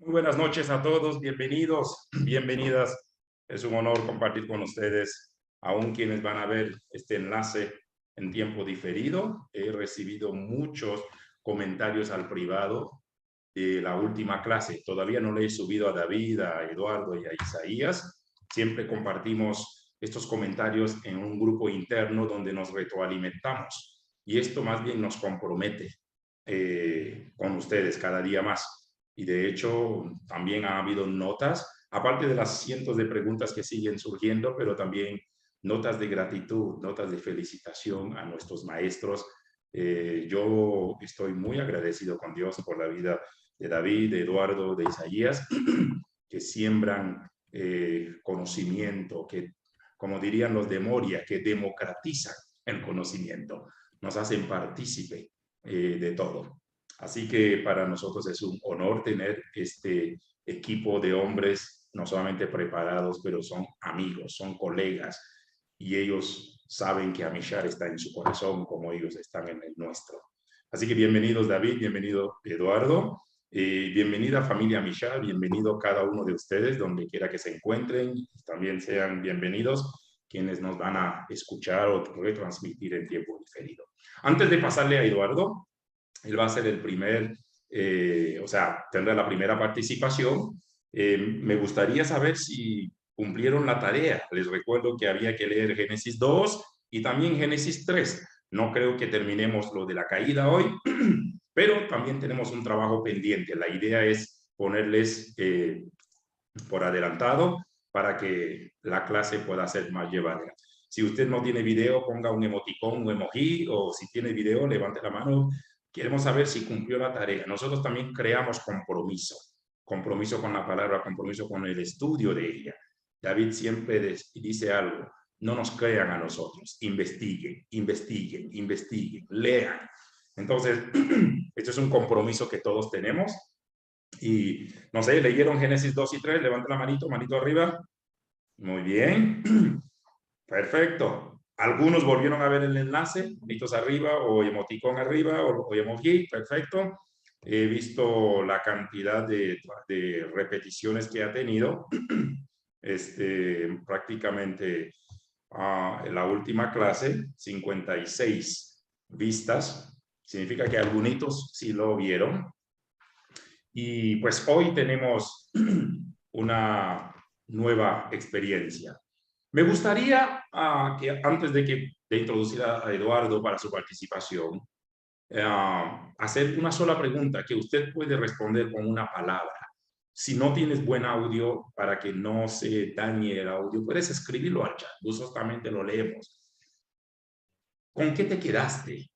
Muy buenas noches a todos, bienvenidos, bienvenidas. Es un honor compartir con ustedes, aún quienes van a ver este enlace en tiempo diferido. He recibido muchos comentarios al privado de la última clase. Todavía no le he subido a David, a Eduardo y a Isaías. Siempre compartimos estos comentarios en un grupo interno donde nos retroalimentamos. Y esto más bien nos compromete con ustedes cada día más. Y de hecho, también ha habido notas, aparte de las cientos de preguntas que siguen surgiendo, pero también notas de gratitud, notas de felicitación a nuestros maestros. Yo estoy muy agradecido con Dios por la vida de David, de Eduardo, de Isaías, que siembran conocimiento, que, como dirían los de Moria, que democratizan el conocimiento, nos hacen partícipe de todo. Así que para nosotros es un honor tener este equipo de hombres, no solamente preparados, pero son amigos, son colegas, y ellos saben que Amishar está en su corazón como ellos están en el nuestro. Así que bienvenidos David, bienvenido Eduardo, bienvenida familia Amishar, bienvenido cada uno de ustedes, donde quiera que se encuentren, también sean bienvenidos quienes nos van a escuchar o retransmitir en tiempo diferido. Antes de pasarle a Eduardo, él va a ser el primer, o sea, tendrá la primera participación. Me gustaría saber si cumplieron la tarea. Les recuerdo que había que leer Génesis 2 y también Génesis 3. No creo que terminemos lo de la caída hoy, pero también tenemos un trabajo pendiente. La idea es ponerles por adelantado para que la clase pueda ser más llevadera. Si usted no tiene video, ponga un emoticón, un emoji, o si tiene video, levante la mano. Queremos saber si cumplió la tarea. Nosotros también creamos compromiso, compromiso con la palabra, compromiso con el estudio de ella. David siempre dice algo, no nos crean a nosotros, investiguen, investiguen, investiguen, lean. Entonces, esto es un compromiso que todos tenemos. Y no sé, ¿leyeron Génesis 2 y 3? Levante la manito, manito arriba. Muy bien. Perfecto. Algunos volvieron a ver el enlace, manitos arriba o emoticón arriba o emoji. Perfecto. He visto la cantidad de repeticiones que ha tenido. Prácticamente en la última clase, 56 vistas. Significa que algunos sí lo vieron. Y pues hoy tenemos una nueva experiencia. Me gustaría que antes de introducir a Eduardo para su participación, hacer una sola pregunta que usted puede responder con una palabra. Si no tienes buen audio, para que no se dañe el audio, puedes escribirlo al chat. Gustosamente lo leemos. ¿Con qué te quedaste?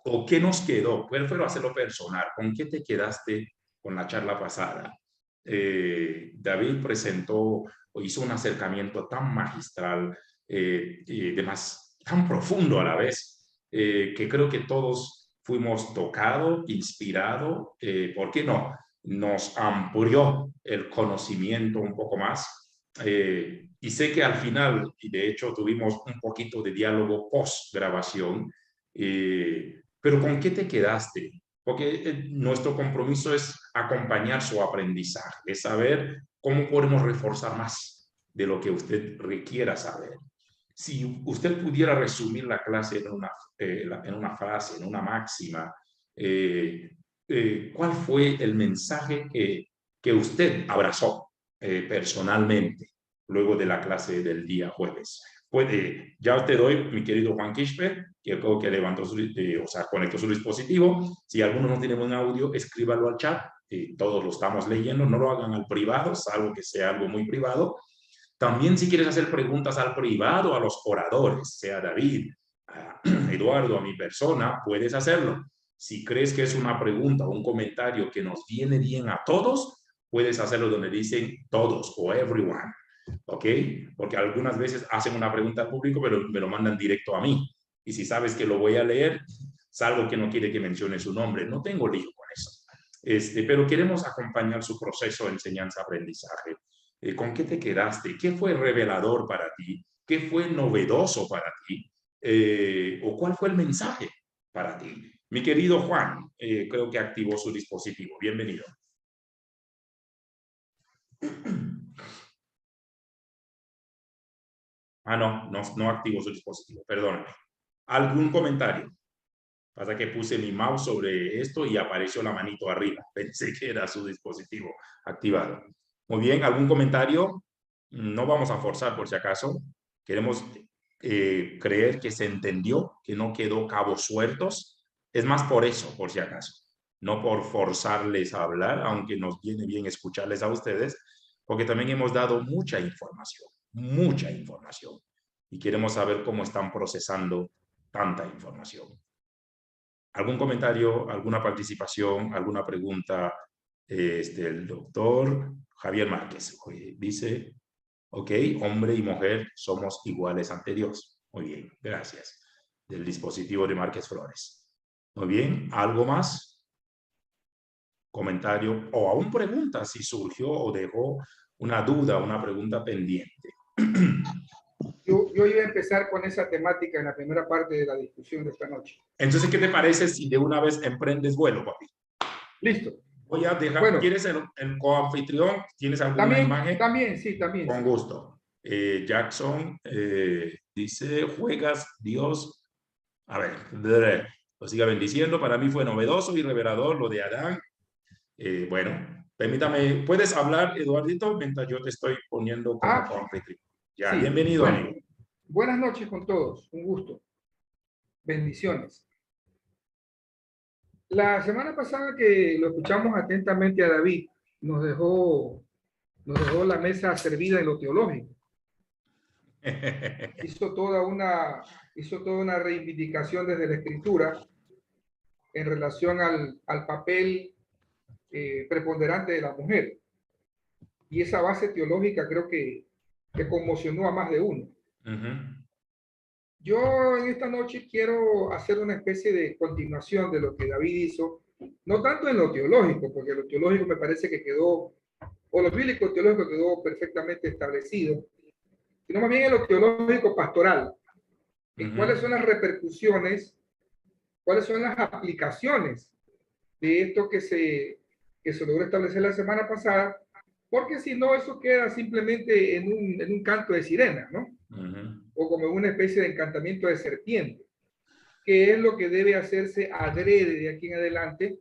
¿O qué nos quedó? Prefiero hacerlo personal. ¿Con qué te quedaste con la charla pasada? David presentó o hizo un acercamiento tan magistral y demás, tan profundo a la vez, que creo que todos fuimos tocados, inspirados, ¿por qué no? Nos amplió el conocimiento un poco más. Y sé que al final, y de hecho tuvimos un poquito de diálogo post grabación, pero ¿con qué te quedaste? Porque nuestro compromiso es acompañar su aprendizaje, es saber cómo podemos reforzar más de lo que usted requiera saber. Si usted pudiera resumir la clase en una frase, en una máxima, ¿cuál fue el mensaje que usted abrazó personalmente luego de la clase del día jueves? Puede, ya te doy, mi querido Juan Quispe, que creo que levantó o sea, conectó su dispositivo. Si alguno no tiene un audio, escríbalo al chat. Todos lo estamos leyendo, no lo hagan al privado, salvo que sea algo muy privado. También si quieres hacer preguntas al privado, a los oradores, sea David, a Eduardo, a mi persona, puedes hacerlo. Si crees que es una pregunta o un comentario que nos viene bien a todos, puedes hacerlo donde dicen todos o everyone. ¿Ok? Porque algunas veces hacen una pregunta al público, pero me lo mandan directo a mí. Y si sabes que lo voy a leer, salvo que no quiere que mencione su nombre. No tengo lío con eso. Pero queremos acompañar su proceso de enseñanza-aprendizaje. ¿Con qué te quedaste? ¿Qué fue revelador para ti? ¿Qué fue novedoso para ti? ¿O cuál fue el mensaje para ti? Mi querido Juan, creo que activó su dispositivo. Bienvenido. Ah, no activo su dispositivo, perdóname. ¿Algún comentario? Pasa que puse mi mouse sobre esto y apareció la manito arriba. Pensé que era su dispositivo activado. Muy bien, ¿algún comentario? No vamos a forzar por si acaso. Queremos creer que se entendió, que no quedó cabos sueltos. Es más por eso, por si acaso. No por forzarles a hablar, aunque nos viene bien escucharles a ustedes, porque también hemos dado mucha información, mucha información. Y queremos saber cómo están procesando tanta información. ¿Algún comentario, alguna participación, alguna pregunta? El doctor Javier Márquez dice, ok, hombre y mujer somos iguales ante Dios. Muy bien, gracias. Del dispositivo de Márquez Flores. Muy bien, ¿algo más? Comentario o aún pregunta si surgió o dejó una duda, una pregunta pendiente. Yo iba a empezar con esa temática en la primera parte de la discusión de esta noche. Entonces, ¿qué te parece si de una vez emprendes vuelo, papi? Listo. Voy a dejar, Bueno, ¿quieres el coanfitrión? ¿Tienes alguna imagen? También, sí, también. Con Sí. gusto. Jackson dice, juegas Dios. A ver, lo siga bendiciendo. Para mí fue novedoso y revelador lo de Adán. Bueno, permítame, ¿puedes hablar, Eduardito, mientras yo te estoy poniendo como coanfitrión? Ya, sí. bienvenido, Bueno, amigo. buenas noches con todos. Un gusto. Bendiciones. La semana pasada que lo escuchamos atentamente a David, nos dejó la mesa servida en lo teológico. Hizo toda una reivindicación desde la Escritura en relación al papel preponderante de la mujer. Y esa base teológica creo que conmocionó a más de uno. Yo en esta noche quiero hacer una especie de continuación de lo que David hizo, no tanto en lo teológico, porque lo teológico me parece que quedó, o lo bíblico teológico quedó perfectamente establecido, sino más bien en lo teológico pastoral, en cuáles son las repercusiones, cuáles son las aplicaciones de esto que se logró establecer la semana pasada, porque si no, eso queda simplemente en un canto de sirena, ¿no? O como una especie de encantamiento de serpiente, que es lo que debe hacerse adrede de aquí en adelante,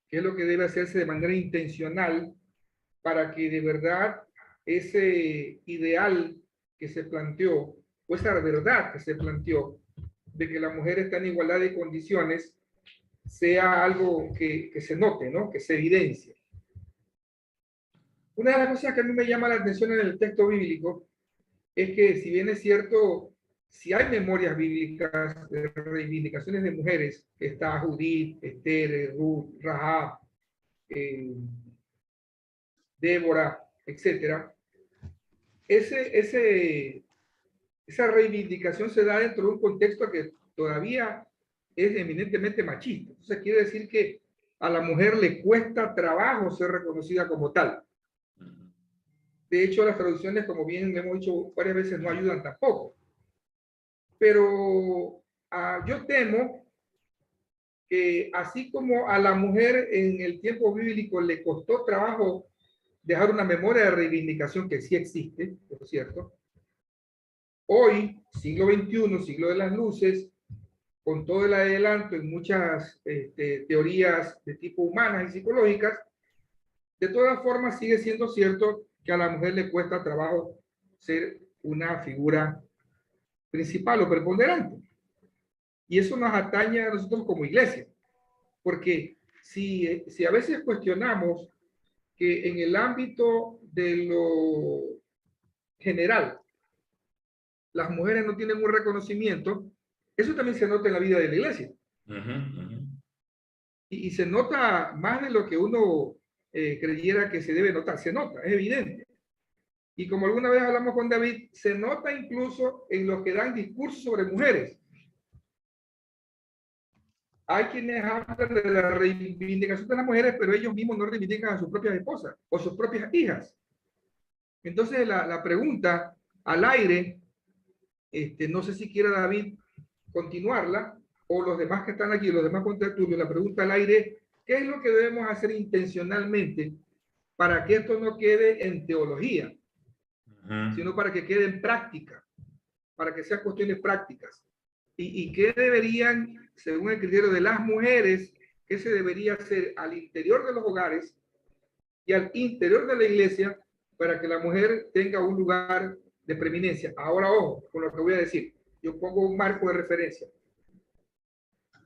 que es lo que debe hacerse de manera intencional para que de verdad ese ideal que se planteó, o esa verdad que se planteó, de que la mujer está en igualdad de condiciones, sea algo que se note, ¿no? Que se evidencie. Una de las cosas que a mí me llama la atención en el texto bíblico es que, si bien es cierto, si hay memorias bíblicas de reivindicaciones de mujeres, está Judith, Esther, Ruth, Rahab, Débora, etc., esa reivindicación se da dentro de un contexto que todavía es eminentemente machista. Entonces quiere decir que a la mujer le cuesta trabajo ser reconocida como tal. De hecho, las traducciones, como bien hemos dicho varias veces, no ayudan tampoco. Pero yo temo que así como a la mujer en el tiempo bíblico le costó trabajo dejar una memoria de reivindicación que sí existe, por cierto, hoy, siglo XXI, siglo de las luces, con todo el adelanto en muchas teorías de tipo humanas y psicológicas, de todas formas sigue siendo cierto que a la mujer le cuesta trabajo ser una figura principal o preponderante. Y eso nos atañe a nosotros como iglesia, porque si a veces cuestionamos que en el ámbito de lo general las mujeres no tienen un reconocimiento, eso también se nota en la vida de la iglesia. Y se nota más de lo que uno creyera que se debe notar. Se nota, es evidente. Y como alguna vez hablamos con David, se nota incluso en los que dan discursos sobre mujeres. Hay quienes hablan de la reivindicación de las mujeres, pero ellos mismos no reivindican a sus propias esposas o sus propias hijas. Entonces la pregunta al aire, no sé si quiera David continuarla, o los demás que están aquí, los demás contertulios, la pregunta al aire, ¿qué es lo que debemos hacer intencionalmente para que esto no quede en teología, sino para que quede en práctica, para que sean cuestiones prácticas. ¿Y qué deberían, según el criterio de las mujeres, qué se debería hacer al interior de los hogares y al interior de la iglesia para que la mujer tenga un lugar de preeminencia? Ahora, ojo, con lo que voy a decir, yo pongo un marco de referencia.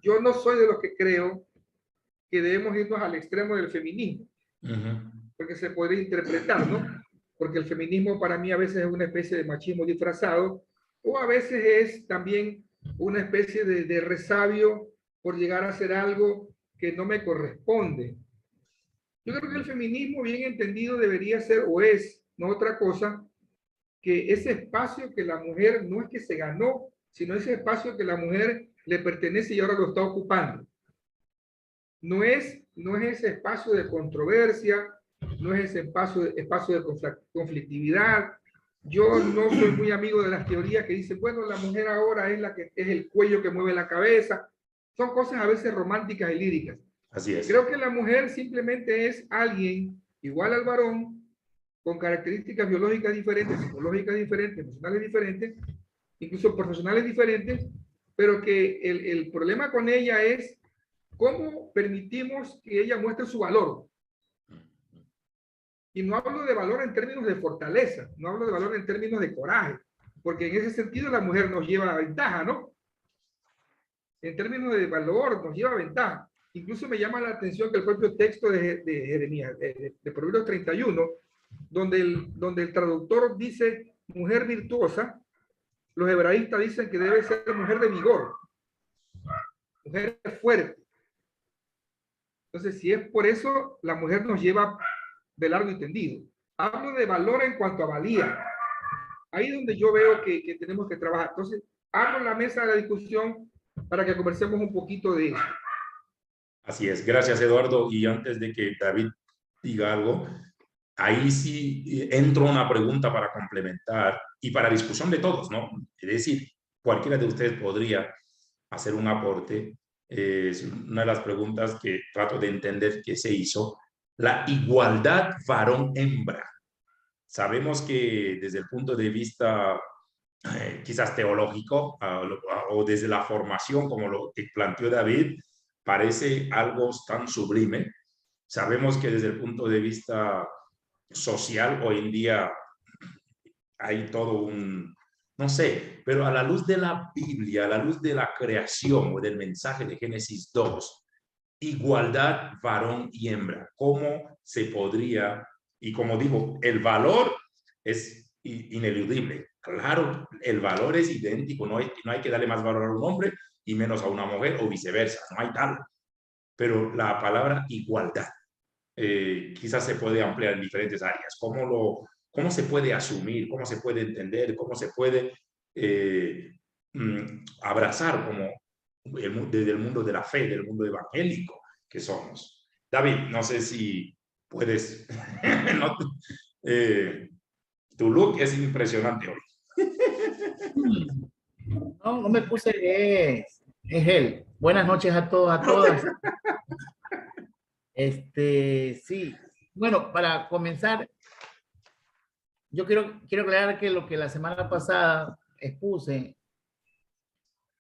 Yo no soy de los que creo que debemos irnos al extremo del feminismo, porque se podría interpretar, ¿no? Porque el feminismo para mí a veces es una especie de machismo disfrazado, o a veces es también una especie de resabio por llegar a hacer algo que no me corresponde. Yo creo que el feminismo bien entendido debería ser o es, no otra cosa, que ese espacio que la mujer no es que se ganó, sino ese espacio que la mujer le pertenece y ahora lo está ocupando. No es ese espacio de controversia, no es ese espacio de conflictividad. Yo no soy muy amigo de las teorías que dicen, bueno, la mujer ahora es la que es el cuello que mueve la cabeza. Son cosas a veces románticas y líricas. Así es. Creo que la mujer simplemente es alguien igual al varón, con características biológicas diferentes, psicológicas diferentes, emocionales diferentes, incluso profesionales diferentes, pero que el problema con ella es cómo permitimos que ella muestre su valor. Y no hablo de valor en términos de fortaleza, no hablo de valor en términos de coraje, porque en ese sentido la mujer nos lleva ventaja, ¿no? En términos de valor nos lleva ventaja. Incluso me llama la atención que el propio texto de Jeremías, de Proverbios 31, donde el traductor dice mujer virtuosa, los hebraístas dicen que debe ser mujer de vigor, mujer fuerte. Entonces, si es por eso, la mujer nos lleva de largo y tendido. Hablo de valor en cuanto a valía. Ahí es donde yo veo que tenemos que trabajar. Entonces, abro la mesa de la discusión para que conversemos un poquito de eso. Así es. Gracias, Eduardo. Y antes de que David diga algo, ahí sí entro una pregunta para complementar y para discusión de todos, ¿no? Es decir, cualquiera de ustedes podría hacer un aporte. Es una de las preguntas que trato de entender que se hizo. La igualdad varón-hembra. Sabemos que desde el punto de vista quizás teológico o desde la formación, como lo que planteó David, parece algo tan sublime. Sabemos que desde el punto de vista social hoy en día hay todo un, no sé, pero a la luz de la Biblia, a la luz de la creación o del mensaje de Génesis 2, igualdad varón y hembra, ¿cómo se podría? Y como digo, el valor es ineludible. Claro, el valor es idéntico, no hay que darle más valor a un hombre y menos a una mujer o viceversa, no hay tal. Pero la palabra igualdad quizás se puede ampliar en diferentes áreas. ¿Cómo se puede asumir? ¿Cómo se puede entender? ¿Cómo se puede abrazar como desde el mundo de la fe, del mundo evangélico que somos? David, no sé si puedes... no, tu look es impresionante hoy. No, no me puse, es él. Buenas noches a todos, a todas. Sí. Bueno, para comenzar, yo quiero aclarar que lo que la semana pasada expuse,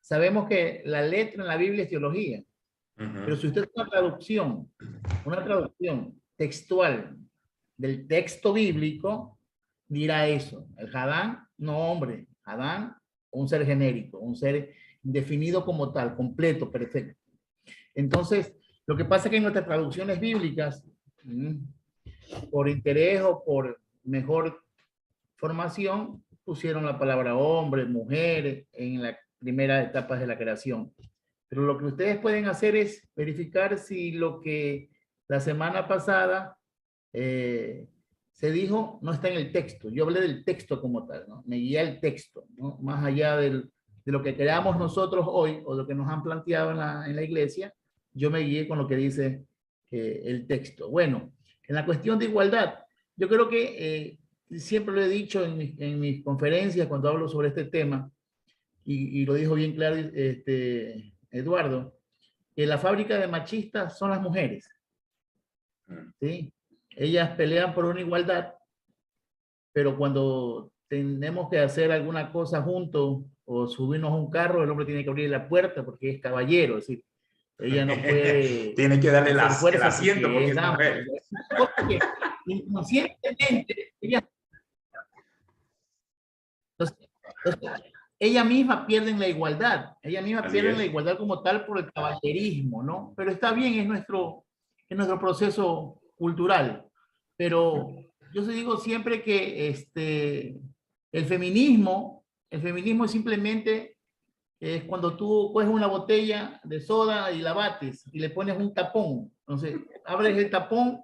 sabemos que la letra en la Biblia es teología, pero si usted hace una traducción textual del texto bíblico, dirá eso. El Hadán, no hombre, Hadán, un ser genérico, un ser definido como tal, completo, perfecto. Entonces, lo que pasa es que en nuestras traducciones bíblicas, por interés o por mejor formación, pusieron la palabra hombre, mujer en las primeras etapas de la creación. Pero lo que ustedes pueden hacer es verificar si lo que la semana pasada se dijo no está en el texto. Yo hablé del texto como tal, ¿no? Me guía el texto, ¿no? Más allá de lo que creamos nosotros hoy o lo que nos han planteado en la iglesia, yo me guié con lo que dice el texto. Bueno, en la cuestión de igualdad, yo creo que siempre lo he dicho en mis conferencias cuando hablo sobre este tema, y lo dijo bien claro Eduardo, que la fábrica de machistas son las mujeres. ¿Sí? ellas pelean por una igualdad, pero cuando tenemos que hacer alguna cosa juntos o subirnos a un carro, el hombre tiene que abrir la puerta porque es caballero, es decir, ella no puede Tiene que darle hacer el fuerza asiento porque porque es es dama. mujer. Porque inconscientemente entonces, ella misma pierde en la igualdad, ella misma Así pierde en es. la igualdad como tal por el caballerismo, ¿no? Pero está bien, es nuestro proceso cultural. Pero yo se digo siempre que el feminismo es simplemente es cuando tú coges una botella de soda y la bates y le pones un tapón. Entonces, abres el tapón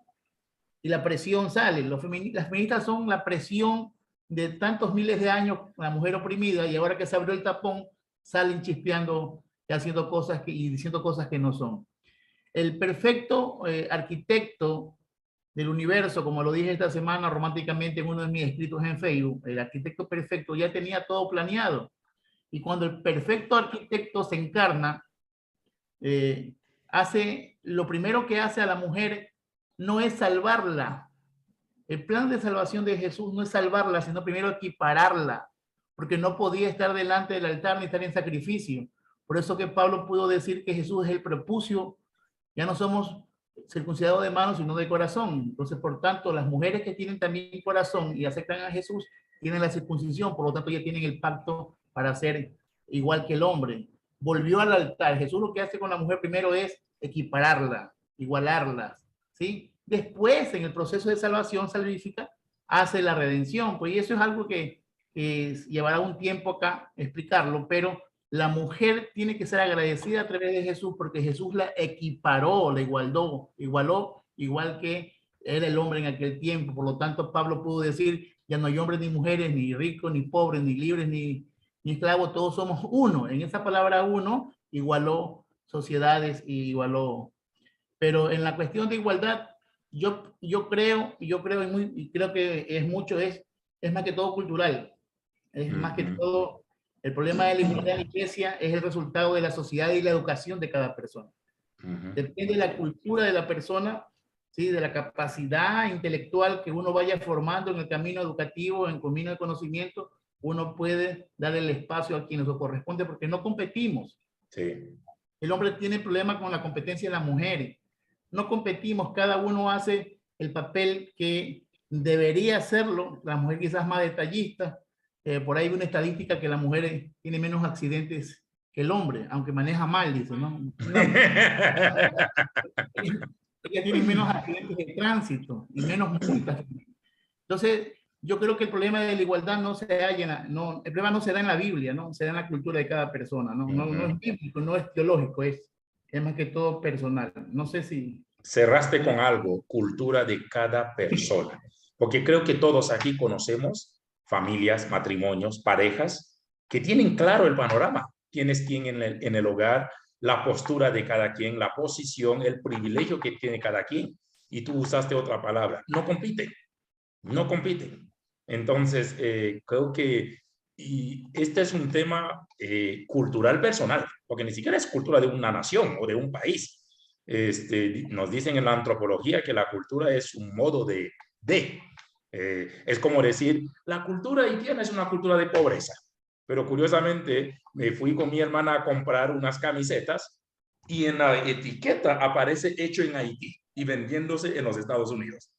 y la presión sale. Las feministas son la presión de tantos miles de años, la mujer oprimida, y ahora que se abrió el tapón, salen chispeando y haciendo cosas y diciendo cosas que no son. El perfecto arquitecto del universo, como lo dije esta semana románticamente en uno de mis escritos en Facebook, el arquitecto perfecto ya tenía todo planeado. Y cuando el perfecto arquitecto se encarna, lo primero que hace a la mujer no es salvarla. El plan de salvación de Jesús no es salvarla, sino primero equipararla, porque no podía estar delante del altar ni estar en sacrificio. Por eso que Pablo pudo decir que Jesús es el prepucio, ya no somos circuncidados de manos, sino de corazón. Entonces, por tanto, las mujeres que tienen también corazón y aceptan a Jesús, tienen la circuncisión, por lo tanto, ya tienen el pacto para ser igual que el hombre. Volvió al altar. Jesús lo que hace con la mujer primero es equipararla, igualarla, ¿sí? Después, en el proceso de salvación salvífica, hace la redención. Pues y eso es algo que llevará un tiempo acá explicarlo, pero la mujer tiene que ser agradecida a través de Jesús porque Jesús la equiparó, la igualó, igual que era el hombre en aquel tiempo. Por lo tanto, Pablo pudo decir, ya no hay hombres ni mujeres, ni ricos, ni pobres, ni libres, ni esclavos, todos somos uno. En esa palabra uno, igualó sociedades y igualó. Pero en la cuestión de igualdad, yo creo y creo que es mucho, es más que todo cultural. Es más que todo, el problema de la igualdad en la iglesia es el resultado de la sociedad y la educación de cada persona. Depende de la cultura de la persona, ¿sí? De la capacidad intelectual que uno vaya formando en el camino educativo, en el camino de conocimiento, uno puede darle el espacio a quienes lo corresponde porque no competimos. Sí. El hombre tiene problemas con la competencia de las mujeres. No competimos, cada uno hace el papel que debería hacerlo. La mujer quizás más detallista. Por ahí hay una estadística que la mujer tiene menos accidentes que el hombre, aunque maneja mal, dice, ¿no? Ella tiene menos accidentes de tránsito y menos multas. Entonces, yo creo que el problema de la igualdad no se halla, el problema no se da en la Biblia, ¿no? Se da en la cultura de cada persona, ¿no? No es bíblico, no es teológico, es más que todo personal. No sé si... Cerraste con algo, cultura de cada persona, porque creo que todos aquí conocemos familias, matrimonios, parejas que tienen claro el panorama, quién es quién en el hogar, la postura de cada quien, la posición, el privilegio que tiene cada quien. Y tú usaste otra palabra, no compiten, no compiten. Entonces, creo que y este es un tema cultural personal, porque ni siquiera es cultura de una nación o de un país. Nos dicen en la antropología que la cultura es un modo es como decir, la cultura haitiana es una cultura de pobreza. Pero curiosamente, me fui con mi hermana a comprar unas camisetas y en la etiqueta aparece hecho en Haití y vendiéndose en los Estados Unidos.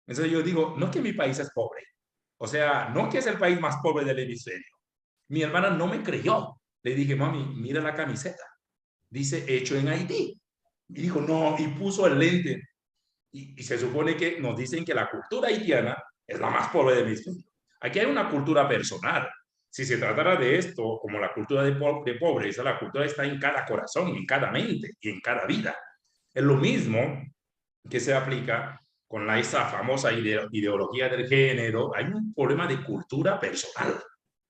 Entonces yo digo, no es que mi país es pobre, o sea, no que es el país más pobre del hemisferio. Mi hermana no me creyó. Le dije, mami, mira la camiseta. Dice hecho en Haití. Y dijo, no, y puso el lente. Y se supone que nos dicen que la cultura haitiana es la más pobre del hemisferio. Aquí hay una cultura personal. Si se tratara de esto, como la cultura de pobreza, la cultura está en cada corazón, en cada mente y en cada vida. Es lo mismo que se aplica con esa famosa ideología del género. Hay un problema de cultura personal.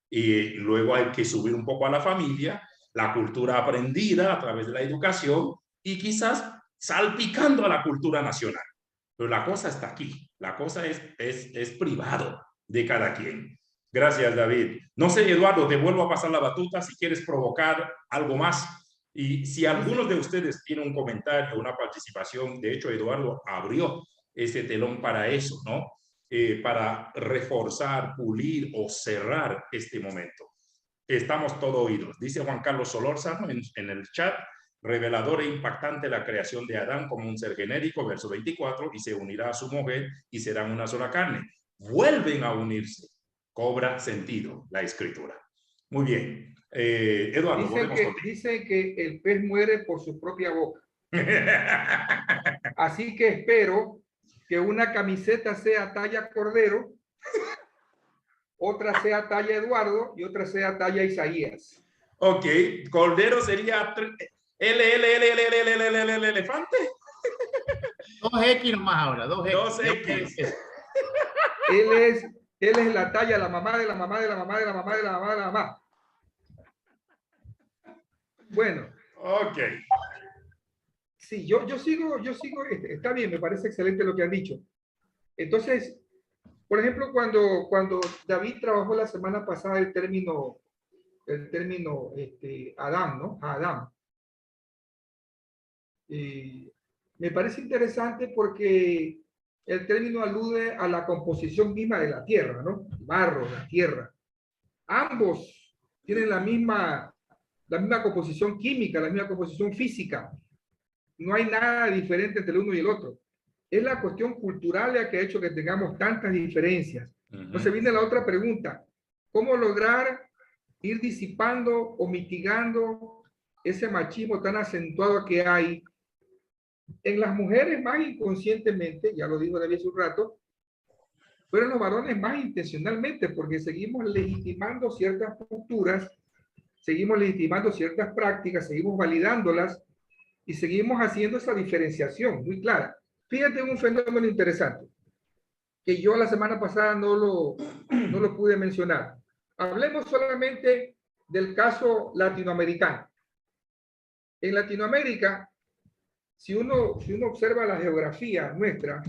Y luego hay que subir un poco a la familia, la cultura aprendida a través de la educación y quizás salpicando a la cultura nacional. Pero la cosa está aquí, la cosa es privado de cada quien. Gracias, David. No sé, Eduardo, te vuelvo a pasar la batuta si quieres provocar algo más. Y si algunos de ustedes tienen un comentario, una participación, de hecho, Eduardo abrió ese telón para eso, ¿no? Para reforzar, pulir o cerrar este momento. Estamos todo oídos. Dice Juan Carlos Solórzano en el chat, revelador e impactante la creación de Adán como un ser genérico, verso 24, y se unirá a su mujer y serán una sola carne. Vuelven a unirse. Cobra sentido la escritura. Muy bien. Eduardo, dicen que el pez muere por su propia boca. Así que espero que una camiseta sea talla Cordero, otra sea talla Eduardo y otra sea talla Isaías. Ok, Cordero sería elefante. 2X nomás ahora, 2X. 2X. Él es la talla, la mamá de la mamá de la mamá de la mamá de la mamá de la mamá. Bueno. Ok. Sí, yo sigo, está bien, me parece excelente lo que han dicho. Entonces, por ejemplo, cuando David trabajó la semana pasada el término Adán, ¿no? Adán. Me parece interesante porque el término alude a la composición misma de la tierra, ¿no? Barro, la tierra. Ambos tienen la misma composición química, la misma composición física. No hay nada diferente entre el uno y el otro. Es la cuestión cultural la que ha hecho que tengamos tantas diferencias. Entonces viene la otra pregunta. ¿Cómo lograr ir disipando o mitigando ese machismo tan acentuado que hay en las mujeres más inconscientemente, ya lo dijo David hace un rato, pero en los varones más intencionalmente, porque seguimos legitimando ciertas posturas, seguimos legitimando ciertas prácticas, seguimos validándolas, y seguimos haciendo esa diferenciación muy clara. Fíjate un fenómeno interesante, que yo la semana pasada no lo pude mencionar. Hablemos solamente del caso latinoamericano. En Latinoamérica, si uno observa la geografía nuestra,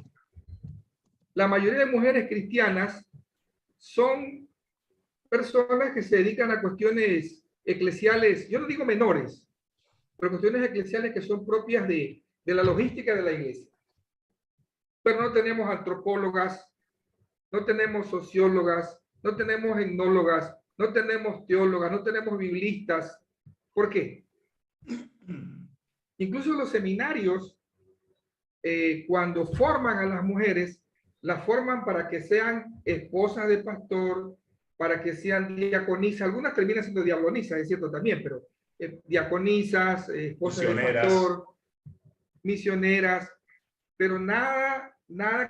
la mayoría de mujeres cristianas son personas que se dedican a cuestiones eclesiales, yo no digo menores, pero cuestiones eclesiales que son propias de la logística de la iglesia. Pero no tenemos antropólogas, no tenemos sociólogas, no tenemos etnólogas, no tenemos teólogas, no tenemos biblistas. ¿Por qué? Incluso los seminarios, cuando forman a las mujeres, las forman para que sean esposas de pastor, para que sean diaconisas. Algunas terminan siendo diablonisas, es cierto también, pero diaconisas, esposas de pastor, misioneras, pero nada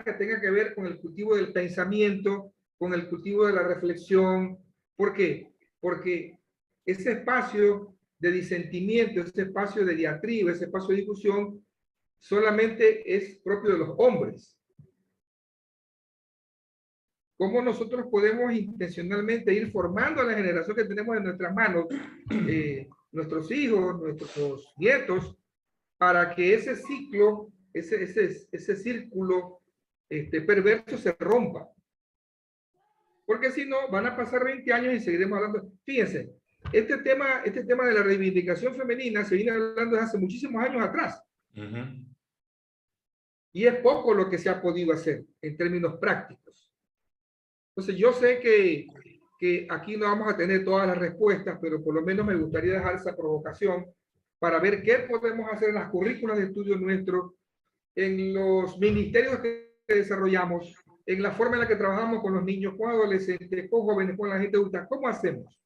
que tenga que ver con el cultivo del pensamiento, con el cultivo de la reflexión. ¿Por qué? Porque ese espacio de disentimiento, ese espacio de diatriba, ese espacio de discusión, solamente es propio de los hombres. ¿Cómo nosotros podemos intencionalmente ir formando a la generación que tenemos en nuestras manos, nuestros hijos, nuestros nietos, para que ese ciclo, ese círculo perverso se rompa? Porque si no, van a pasar 20 años y seguiremos hablando. Fíjense, este tema de la reivindicación femenina se viene hablando desde hace muchísimos años atrás. Y es poco lo que se ha podido hacer en términos prácticos. Entonces, yo sé que aquí no vamos a tener todas las respuestas, pero por lo menos me gustaría dejar esa provocación para ver qué podemos hacer en las currículas de estudio nuestros, en los ministerios que desarrollamos, en la forma en la que trabajamos con los niños, con adolescentes, con jóvenes, con la gente adulta. ¿Cómo hacemos?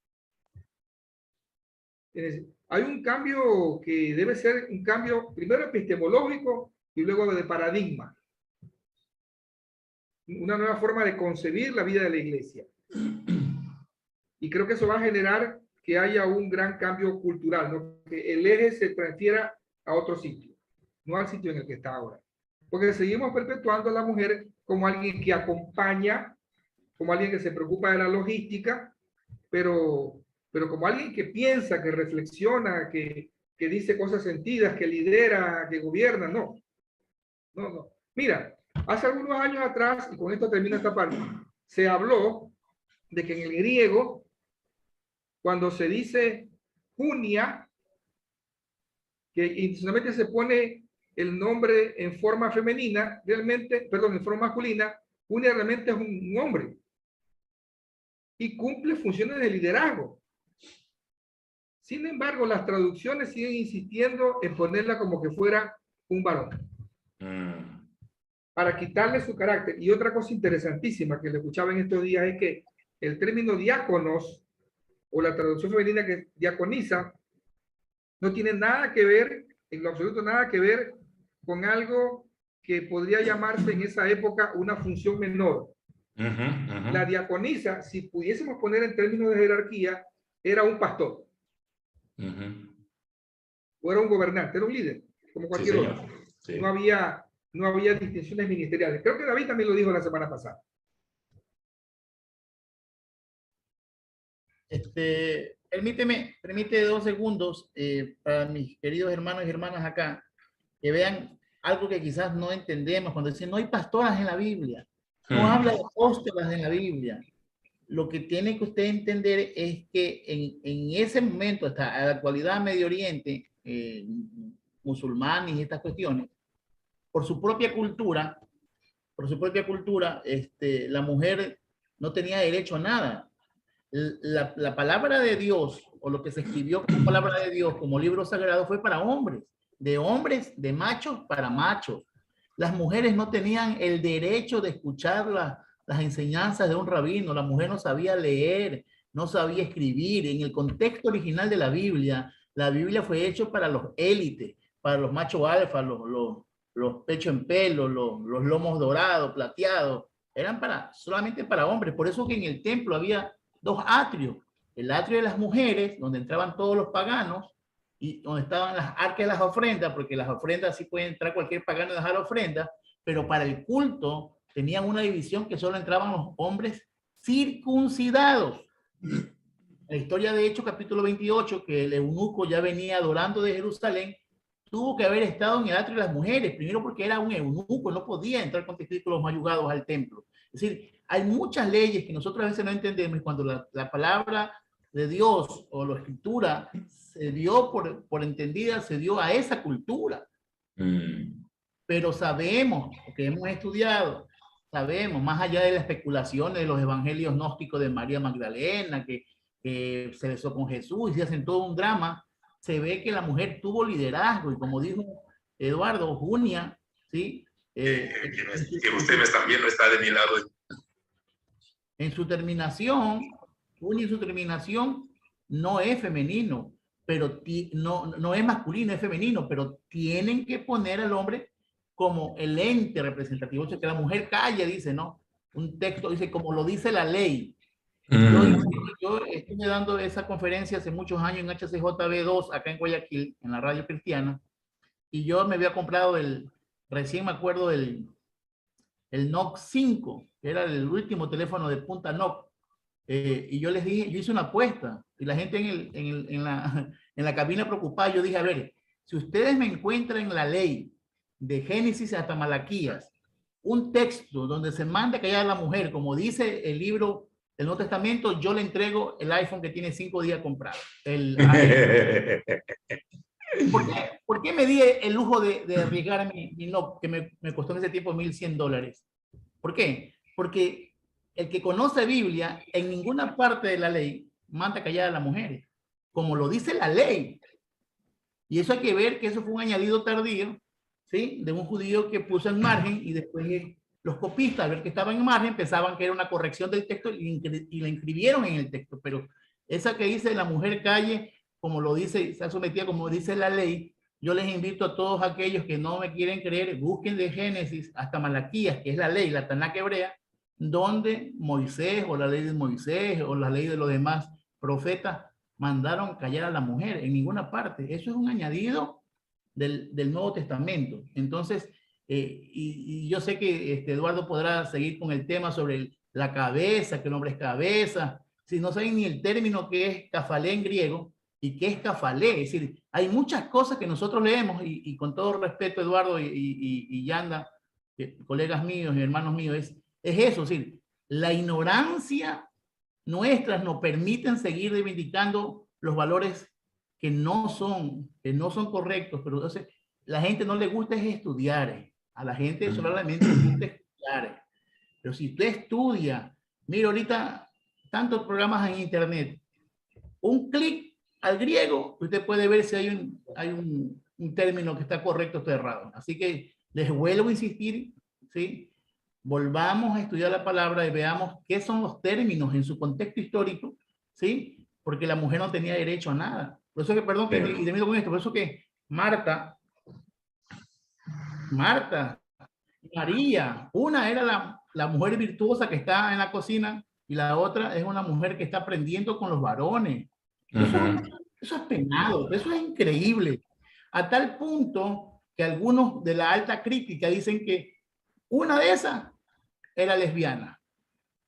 Hay un cambio que debe ser un cambio primero epistemológico y luego de paradigma. Una nueva forma de concebir la vida de la iglesia. Y creo que eso va a generar que haya un gran cambio cultural, ¿no? Que el eje se transfiera a otro sitio, no al sitio en el que está ahora. Porque seguimos perpetuando a la mujer como alguien que acompaña, como alguien que se preocupa de la logística, pero como alguien que piensa, que reflexiona, que dice cosas sentidas, que lidera, que gobierna. No. Mira, hace algunos años atrás, y con esto termino esta parte, se habló de que en el griego, cuando se dice junia, que intencionalmente se pone el nombre en forma femenina, realmente, perdón, en forma masculina, realmente es un hombre y cumple funciones de liderazgo. Sin embargo, las traducciones siguen insistiendo en ponerla como que fuera un varón. Para quitarle su carácter. Y otra cosa interesantísima que le escuchaba en estos días es que el término diáconos, o la traducción femenina que es diaconisa, no tiene nada que ver, en lo absoluto nada que ver con algo que podría llamarse en esa época una función menor. La diaconisa, si pudiésemos poner en términos de jerarquía, era un pastor. O era un gobernante, era un líder, como cualquier otro. Sí. No había distinciones ministeriales. Creo que David también lo dijo la semana pasada. Permite 2 segundos para mis queridos hermanos y hermanas acá, que vean algo que quizás no entendemos cuando dicen no hay pastoras en la Biblia, no habla de apóstolas en la Biblia. Lo que tiene que usted entender es que en ese momento, hasta la actualidad Medio Oriente, musulmanes y estas cuestiones, por su propia cultura, la mujer no tenía derecho a nada. La palabra de Dios, o lo que se escribió como palabra de Dios, como libro sagrado, fue para hombres, de machos para machos. Las mujeres no tenían el derecho de escuchar las enseñanzas de un rabino. La mujer no sabía leer, no sabía escribir. En el contexto original de la Biblia fue hecho para los élites, para los machos alfa, los pechos en pelo, los lomos dorados, plateados. Eran solamente para hombres. Por eso que en el templo había 2 atrios. El atrio de las mujeres, donde entraban todos los paganos, y donde estaban las arcas de las ofrendas, porque las ofrendas sí pueden entrar cualquier pagano y dejar ofrendas, pero para el culto tenían una división que solo entraban los hombres circuncidados. La historia de Hechos, capítulo 28, que el eunuco ya venía adorando de Jerusalén, tuvo que haber estado en el atrio de las mujeres, primero porque era un eunuco, no podía entrar con testículos mayugados al templo. Es decir, hay muchas leyes que nosotros a veces no entendemos, y cuando la palabra de Dios o la escritura se dio por entendida, se dio a esa cultura. Pero sabemos, porque hemos estudiado, sabemos, más allá de las especulaciones de los evangelios gnósticos de María Magdalena, que se besó con Jesús y se hacen todo un drama, se ve que la mujer tuvo liderazgo, y como dijo Eduardo, Junia, ¿sí? Que usted también no está de mi lado. En su terminación, Junia en su terminación no es femenino, pero no es masculino, es femenino, pero tienen que poner al hombre como el ente representativo. O sea, que la mujer calla, dice, ¿no? Un texto dice, como lo dice la ley. Yo estuve dando esa conferencia hace muchos años en HCJB2, acá en Guayaquil, en la radio cristiana, y yo me había comprado recién me acuerdo el NOC 5, que era el último teléfono de punta NOC, y yo les dije, yo hice una apuesta, y la gente en la cabina preocupada, yo dije, a ver, si ustedes me encuentran en la ley, de Génesis hasta Malaquías, un texto donde se manda callar a la mujer, como dice el libro del Nuevo Testamento, yo le entrego el iPhone que tiene 5 días comprado. ¿Por qué me di el lujo de arriesgar mi NOC, que me costó en ese tiempo $1,100? ¿Por qué? Porque el que conoce Biblia, en ninguna parte de la ley manda callar a la mujer, como lo dice la ley. Y eso hay que ver que eso fue un añadido tardío, ¿sí? De un judío que puso en margen, y después los copistas, al ver que estaba en margen, pensaban que era una corrección del texto y la inscribieron en el texto. Pero esa que dice la mujer calle, como lo dice, se ha sometido como dice la ley, yo les invito a todos aquellos que no me quieren creer, busquen de Génesis hasta Malaquías, que es la ley, la Tanakh hebrea, donde Moisés, o la ley de Moisés, o la ley de los demás profetas, mandaron callar a la mujer. En ninguna parte. Eso es un añadido del Nuevo Testamento. Entonces, y yo sé que Eduardo podrá seguir con el tema sobre la cabeza, que el hombre es cabeza. Si no saben ni el término que es cafalé en griego y que es cafalé, es decir, hay muchas cosas que nosotros leemos, y con todo respeto, Eduardo y Yanda, colegas míos y hermanos míos, es eso, es decir, la ignorancia nuestras nos permiten seguir reivindicando los valores que no son correctos. Pero entonces, la gente no le gusta es estudiar. A la gente solamente le gusta estudiar. Pero si usted estudia, mira ahorita tantos programas en internet, un clic al griego, usted puede ver si hay un término que está correcto o está errado. Así que les vuelvo a insistir, ¿sí? Volvamos a estudiar la palabra y veamos qué son los términos en su contexto histórico, ¿sí? Porque la mujer no tenía derecho a nada. Por eso que, perdón, y termino con esto, por eso que Marta, María, una era la mujer virtuosa que está en la cocina y la otra es una mujer que está aprendiendo con los varones. Eso es penado, eso es increíble. A tal punto que algunos de la alta crítica dicen que una de esas era lesbiana,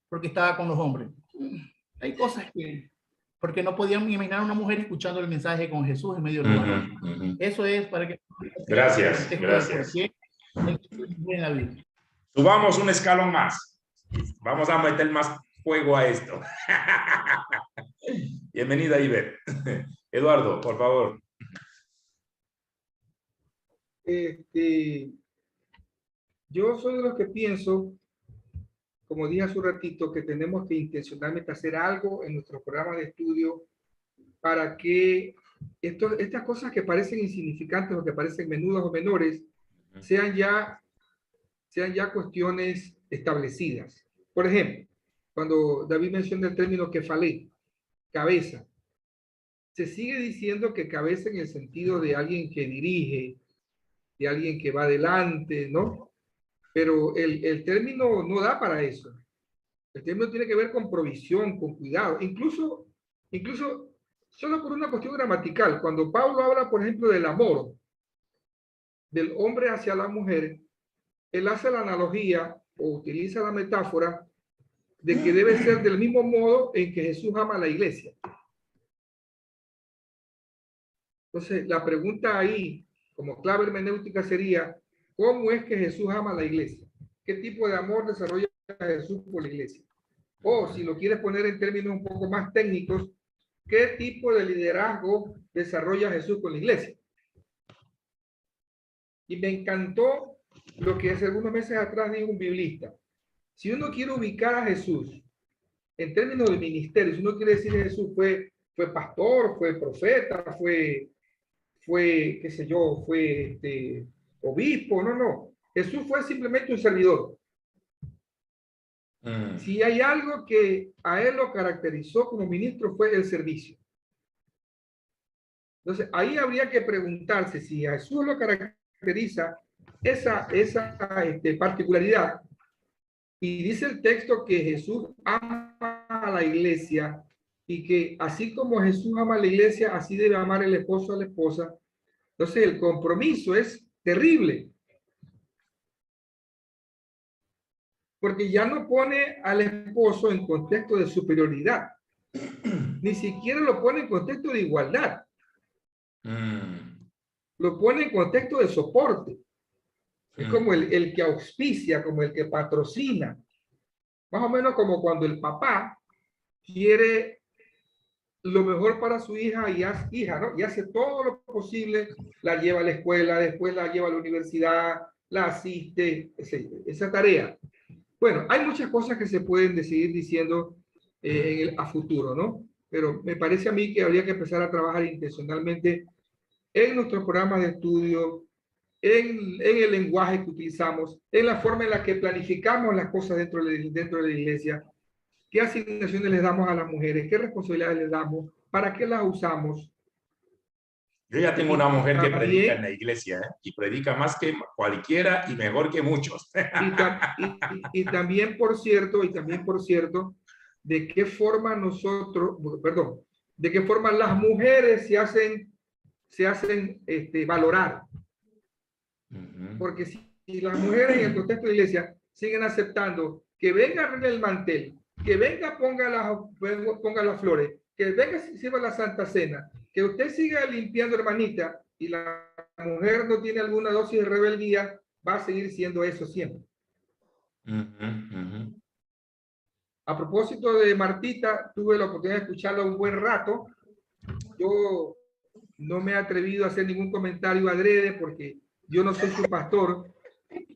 porque estaba con los hombres. Hay cosas que... porque no podían imaginar a una mujer escuchando el mensaje con Jesús en medio de los varones. Eso es para que... Gracias. Subamos un escalón más. Vamos a meter más fuego a esto. Bienvenida, Ivette. Eduardo, por favor. Yo soy de los que pienso, como dije hace un ratito, que tenemos que intencionalmente hacer algo en nuestro programa de estudio para que estas cosas que parecen insignificantes o que parecen menudas o menores sean ya cuestiones establecidas. Por ejemplo, cuando David menciona el término kefalé, cabeza, se sigue diciendo que cabeza en el sentido de alguien que dirige, de alguien que va adelante, ¿no? Pero el término no da para eso. El término tiene que ver con provisión, con cuidado, incluso solo por una cuestión gramatical. Cuando Pablo habla, por ejemplo, del amor del hombre hacia la mujer, él hace la analogía o utiliza la metáfora de que debe ser del mismo modo en que Jesús ama a la iglesia. Entonces, la pregunta ahí, como clave hermenéutica, sería, ¿cómo es que Jesús ama a la iglesia? ¿Qué tipo de amor desarrolla Jesús por la iglesia? O, si lo quieres poner en términos un poco más técnicos, ¿qué tipo de liderazgo desarrolla Jesús con la iglesia? Y me encantó lo que hace algunos meses atrás dijo un biblista. Si uno quiere ubicar a Jesús en términos de ministerio, si uno quiere decir que Jesús fue pastor, fue profeta, fue qué sé yo, fue obispo, no. Jesús fue simplemente un servidor. Si hay algo que a él lo caracterizó como ministro fue el servicio. Entonces, ahí habría que preguntarse si a Jesús lo caracteriza esa particularidad. Y dice el texto que Jesús ama a la iglesia y que así como Jesús ama a la iglesia, así debe amar el esposo a la esposa. Entonces, el compromiso es terrible. Porque ya no pone al esposo en contexto de superioridad. Ni siquiera lo pone en contexto de igualdad. Lo pone en contexto de soporte. Es como el que auspicia, como el que patrocina. Más o menos como cuando el papá quiere lo mejor para su hija ¿no? Y hace todo lo posible, la lleva a la escuela, después la lleva a la universidad, la asiste, esa tarea. Bueno, hay muchas cosas que se pueden seguir diciendo a futuro, ¿no? Pero me parece a mí que habría que empezar a trabajar intencionalmente en nuestros programas de estudio, en el lenguaje que utilizamos, en la forma en la que planificamos las cosas dentro de la iglesia, qué asignaciones les damos a las mujeres, qué responsabilidades les damos, para qué las usamos. Yo ya tengo una mujer que predica en la iglesia, y predica más que cualquiera y mejor que muchos. Y también, por cierto, de qué forma de qué forma las mujeres se hacen valorar. Porque si las mujeres en el contexto de la iglesia siguen aceptando que venga a arreglar el mantel, que venga ponga las flores, que venga sirva la Santa Cena, que usted siga limpiando, hermanita, y la mujer no tiene alguna dosis de rebeldía, va a seguir siendo eso siempre. A propósito de Martita, tuve la oportunidad de escucharla un buen rato. Yo no me he atrevido a hacer ningún comentario adrede porque yo no soy su pastor.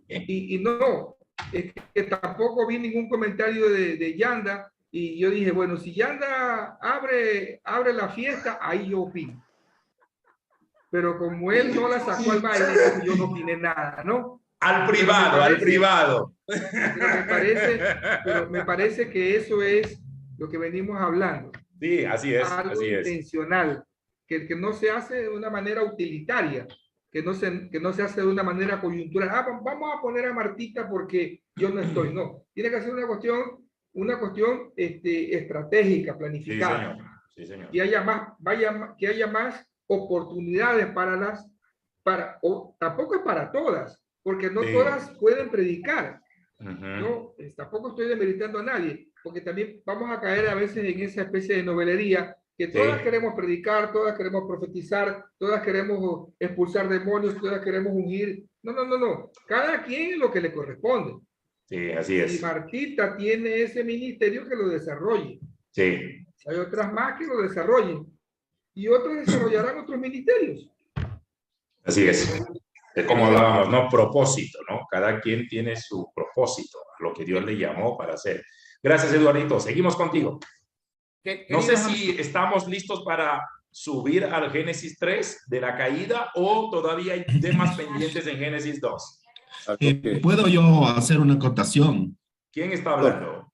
Y no, es que tampoco vi ningún comentario de Yanda, y yo dije, bueno, si Yanda abre la fiesta, ahí yo opino. Pero como él no la sacó al baile, entonces yo no opiné nada, ¿no? Al privado, al privado. Pero me parece que eso es lo que venimos hablando. Sí, así es. Algo así intencional, que no se hace de una manera utilitaria, que no se hace de una manera coyuntural. Vamos a poner a Martita porque yo no estoy. No, tiene que ser una cuestión estratégica, planificada. Sí, señor. Que haya más oportunidades tampoco es para todas, porque no todas pueden predicar. No, tampoco estoy demeritando a nadie, porque también vamos a caer a veces en esa especie de novelería, que todas queremos predicar, todas queremos profetizar, todas queremos expulsar demonios, todas queremos ungir. No. Cada quien lo que le corresponde. Sí, así es. Si Martita tiene ese ministerio, que lo desarrolle. Sí. Hay otras más que lo desarrollen. Y otros desarrollarán otros ministerios. Así es. Es como hablábamos, ¿no? Propósito, ¿no? Cada quien tiene su propósito, lo que Dios le llamó para hacer. Gracias, Eduardito. Seguimos contigo. No sé si estamos listos para subir al Génesis 3 de la caída o todavía hay temas pendientes en Génesis 2. ¿Puedo yo hacer una acotación? ¿Quién está hablando?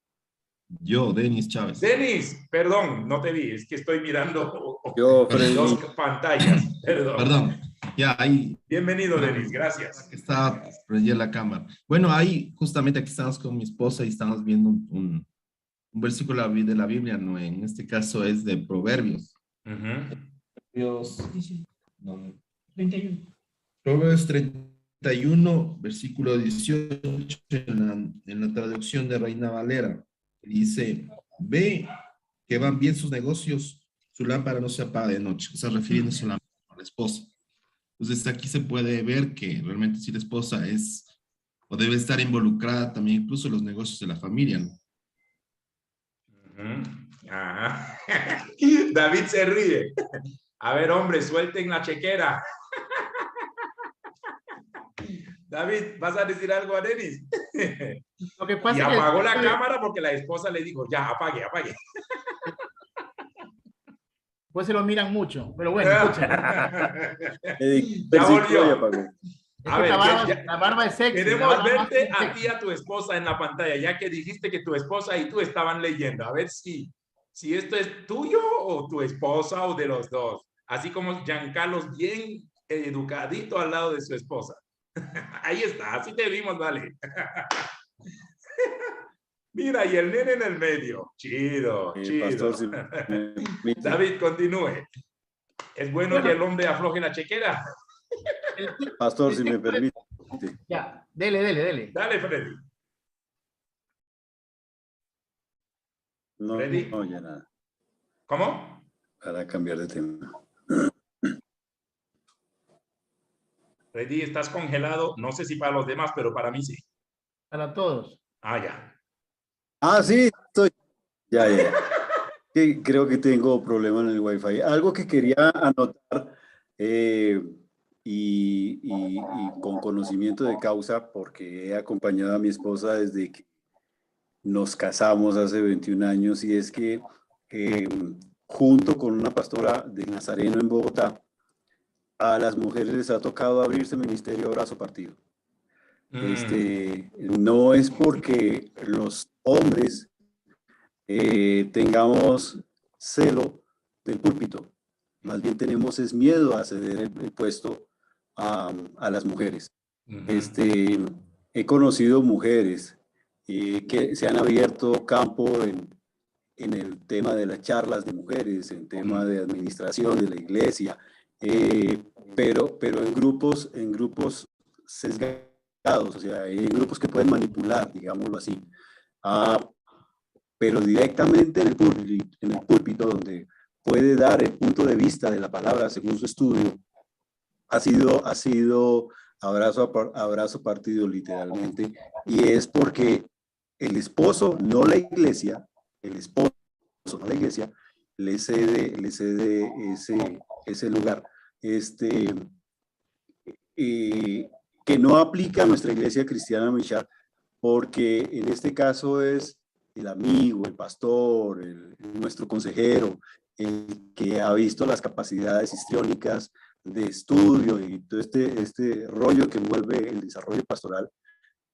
Yo, Denis Chávez. Denis, perdón, no te vi, es que estoy mirando dos pantallas. Perdón. Ya, ahí. Bienvenido, Denis, gracias. Está prendida la cámara. Bueno, ahí justamente aquí estamos con mi esposa y estamos viendo un versículo de la Biblia, ¿no? En este caso es de Proverbios. Proverbios 31. Proverbios 31, versículo 18, en la traducción de Reina Valera. Dice, ve que van bien sus negocios, su lámpara no se apaga de noche. O sea, refiriéndose a la esposa. Entonces aquí se puede ver que realmente si la esposa es o debe estar involucrada también incluso en los negocios de la familia, ¿no? Ajá. David se ríe. A ver, hombre, suelten la chequera. David, ¿vas a decir algo a Denis? Lo que pasa y es apagó la cámara porque la esposa le dijo, ya, apague. Pues se lo miran mucho, pero bueno, escucha. Ya volvió. A ver, la barba es sexy. Queremos verte a ti y a tu esposa en la pantalla, ya que dijiste que tu esposa y tú estaban leyendo. A ver si esto es tuyo o tu esposa o de los dos. Así como Giancarlo bien educadito al lado de su esposa. Ahí está, así te vimos, vale. Mira, y el nene en el medio. Chido. Pastor, si David, continúe. ¿Es bueno que el hombre afloje la chequera? Pastor, si me permite. Ya, dele. Dale, Freddy. No, Freddy. No, ya nada. ¿Cómo? Para cambiar de tema. Freddy, estás congelado. No sé si para los demás, pero para mí sí. Para todos. Ya. Sí, estoy. Ya. Creo que tengo problema en el Wi-Fi. Algo que quería anotar y con conocimiento de causa, porque he acompañado a mi esposa desde que nos casamos hace 21 años, y es que junto con una pastora de Nazareno en Bogotá, a las mujeres les ha tocado abrirse ministerio a brazo partido. No es porque los hombres tengamos celo del púlpito, más bien tenemos es miedo a ceder el puesto a las mujeres. He conocido mujeres que se han abierto campo en el tema de las charlas de mujeres, en tema de administración de la iglesia, pero en grupos sesgados, o sea, en grupos que pueden manipular, digámoslo así. Pero directamente en el púlpito, donde puede dar el punto de vista de la palabra según su estudio, ha sido abrazo partido literalmente, y es porque el esposo, no la iglesia, le cede ese lugar. que no aplica a nuestra iglesia cristiana, Michal, porque en este caso es el amigo, el pastor, nuestro consejero, el que ha visto las capacidades histriónicas de estudio y todo este rollo que envuelve el desarrollo pastoral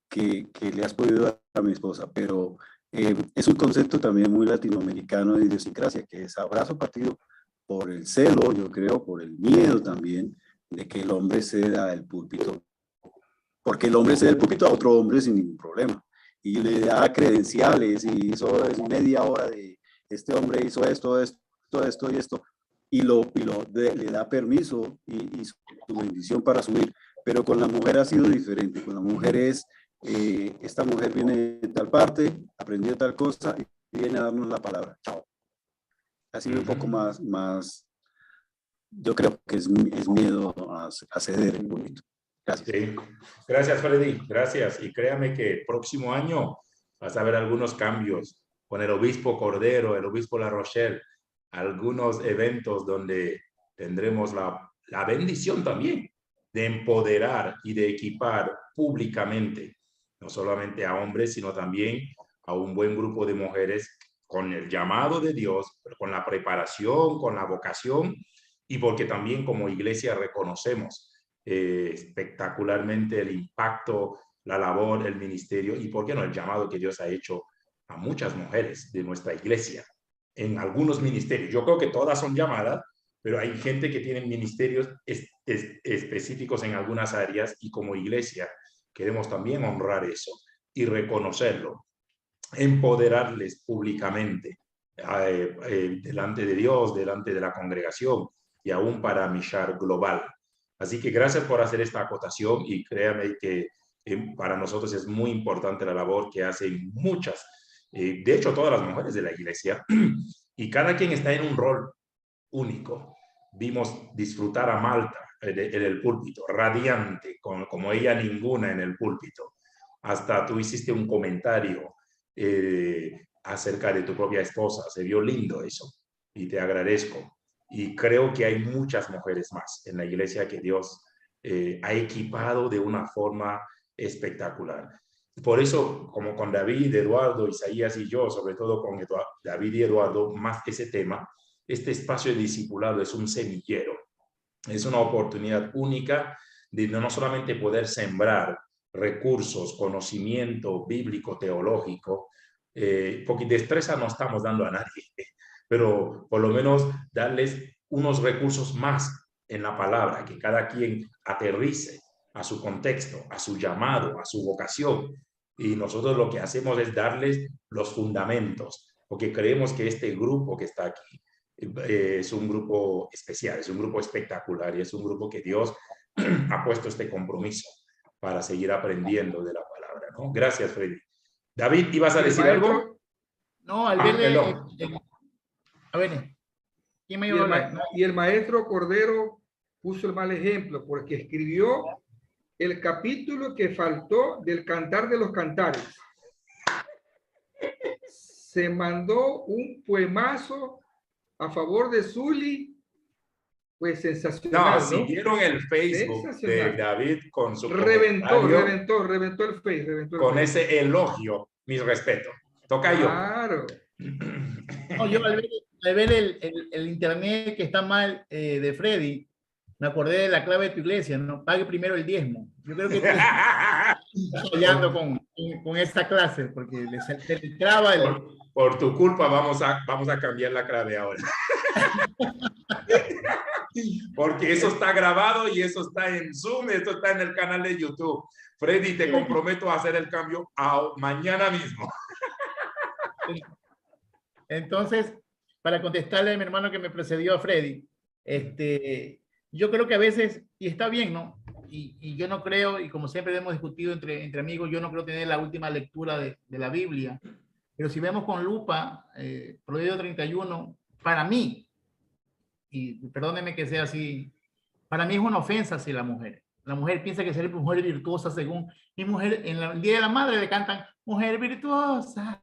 que le has podido dar a mi esposa. Pero es un concepto también muy latinoamericano de idiosincrasia, que es abrazo partido por el celo, yo creo, por el miedo también de que el hombre ceda el púlpito, porque el hombre cede el púlpito a otro hombre sin ningún problema y le da credenciales y hizo media hora de este hombre hizo esto y esto y le da permiso y su bendición para subir. Pero con la mujer ha sido diferente. Con la mujer es esta mujer viene de tal parte, aprendió tal cosa y viene a darnos la palabra. Chao. Ha sido un poco más, yo creo que es miedo a ceder un poquito. Gracias. Sí. Gracias, Freddy. Gracias. Y créame que el próximo año vas a ver algunos cambios con el obispo Cordero, el obispo La Rochelle, algunos eventos donde tendremos la bendición también de empoderar y de equipar públicamente, no solamente a hombres, sino también a un buen grupo de mujeres con el llamado de Dios, pero con la preparación, con la vocación, y porque también como iglesia reconocemos espectacularmente el impacto, la labor, el ministerio y, ¿por qué no?, el llamado que Dios ha hecho a muchas mujeres de nuestra iglesia en algunos ministerios. Yo creo que todas son llamadas, pero hay gente que tiene ministerios específicos en algunas áreas y como iglesia queremos también honrar eso y reconocerlo, empoderarles públicamente delante de Dios, delante de la congregación y aún para Mishar Global. Así que gracias por hacer esta acotación y créame que para nosotros es muy importante la labor que hacen muchas, de hecho todas las mujeres de la iglesia, y cada quien está en un rol único. Vimos disfrutar a Malta en el púlpito, radiante, como ella ninguna en el púlpito. Hasta tú hiciste un comentario acerca de tu propia esposa, se vio lindo eso y te agradezco. Y creo que hay muchas mujeres más en la iglesia que Dios ha equipado de una forma espectacular. Por eso, como con David, Eduardo, Isaías y yo, sobre todo con David y Eduardo, más que ese tema, este espacio de discipulado es un semillero. Es una oportunidad única de no solamente poder sembrar recursos, conocimiento bíblico, teológico, porque destreza no estamos dando a nadie, pero por lo menos darles unos recursos más en la palabra, que cada quien aterrice a su contexto, a su llamado, a su vocación. Y nosotros lo que hacemos es darles los fundamentos, porque creemos que este grupo que está aquí es un grupo especial, es un grupo espectacular y es un grupo que Dios ha puesto este compromiso para seguir aprendiendo de la palabra, ¿no? Gracias, Freddy. David, ¿ibas a decir algo? No, al verle... A ver, ¿quién me iba a hablar? Y el maestro Cordero puso el mal ejemplo porque escribió el capítulo que faltó del Cantar de los Cantares. Se mandó un poemazo a favor de Zuli, pues sensacional, ¿no? Si vieron el Facebook de David con su reventó el Facebook. Con ese elogio, mis respetos. Toca yo. Claro. No, yo al ver el internet que está mal de Freddy, me acordé de la clave de tu iglesia, ¿no? Pague primero el diezmo. Yo creo que estás fallando con esta clase, porque se traba por tu culpa vamos a cambiar la clave ahora. Porque eso está grabado y eso está en Zoom, esto está en el canal de YouTube. Freddy, te comprometo a hacer el cambio mañana mismo. Entonces, para contestarle a mi hermano que me precedió a Freddy, yo creo que a veces, y está bien, ¿no? Y yo no creo, y como siempre hemos discutido entre amigos, yo no creo tener la última lectura de la Biblia, pero si vemos con lupa, Proverbio 31, para mí, y perdónenme que sea así, para mí es una ofensa hacia la mujer. La mujer piensa que ser mujer virtuosa según mi mujer, en el Día de la Madre le cantan mujer virtuosa,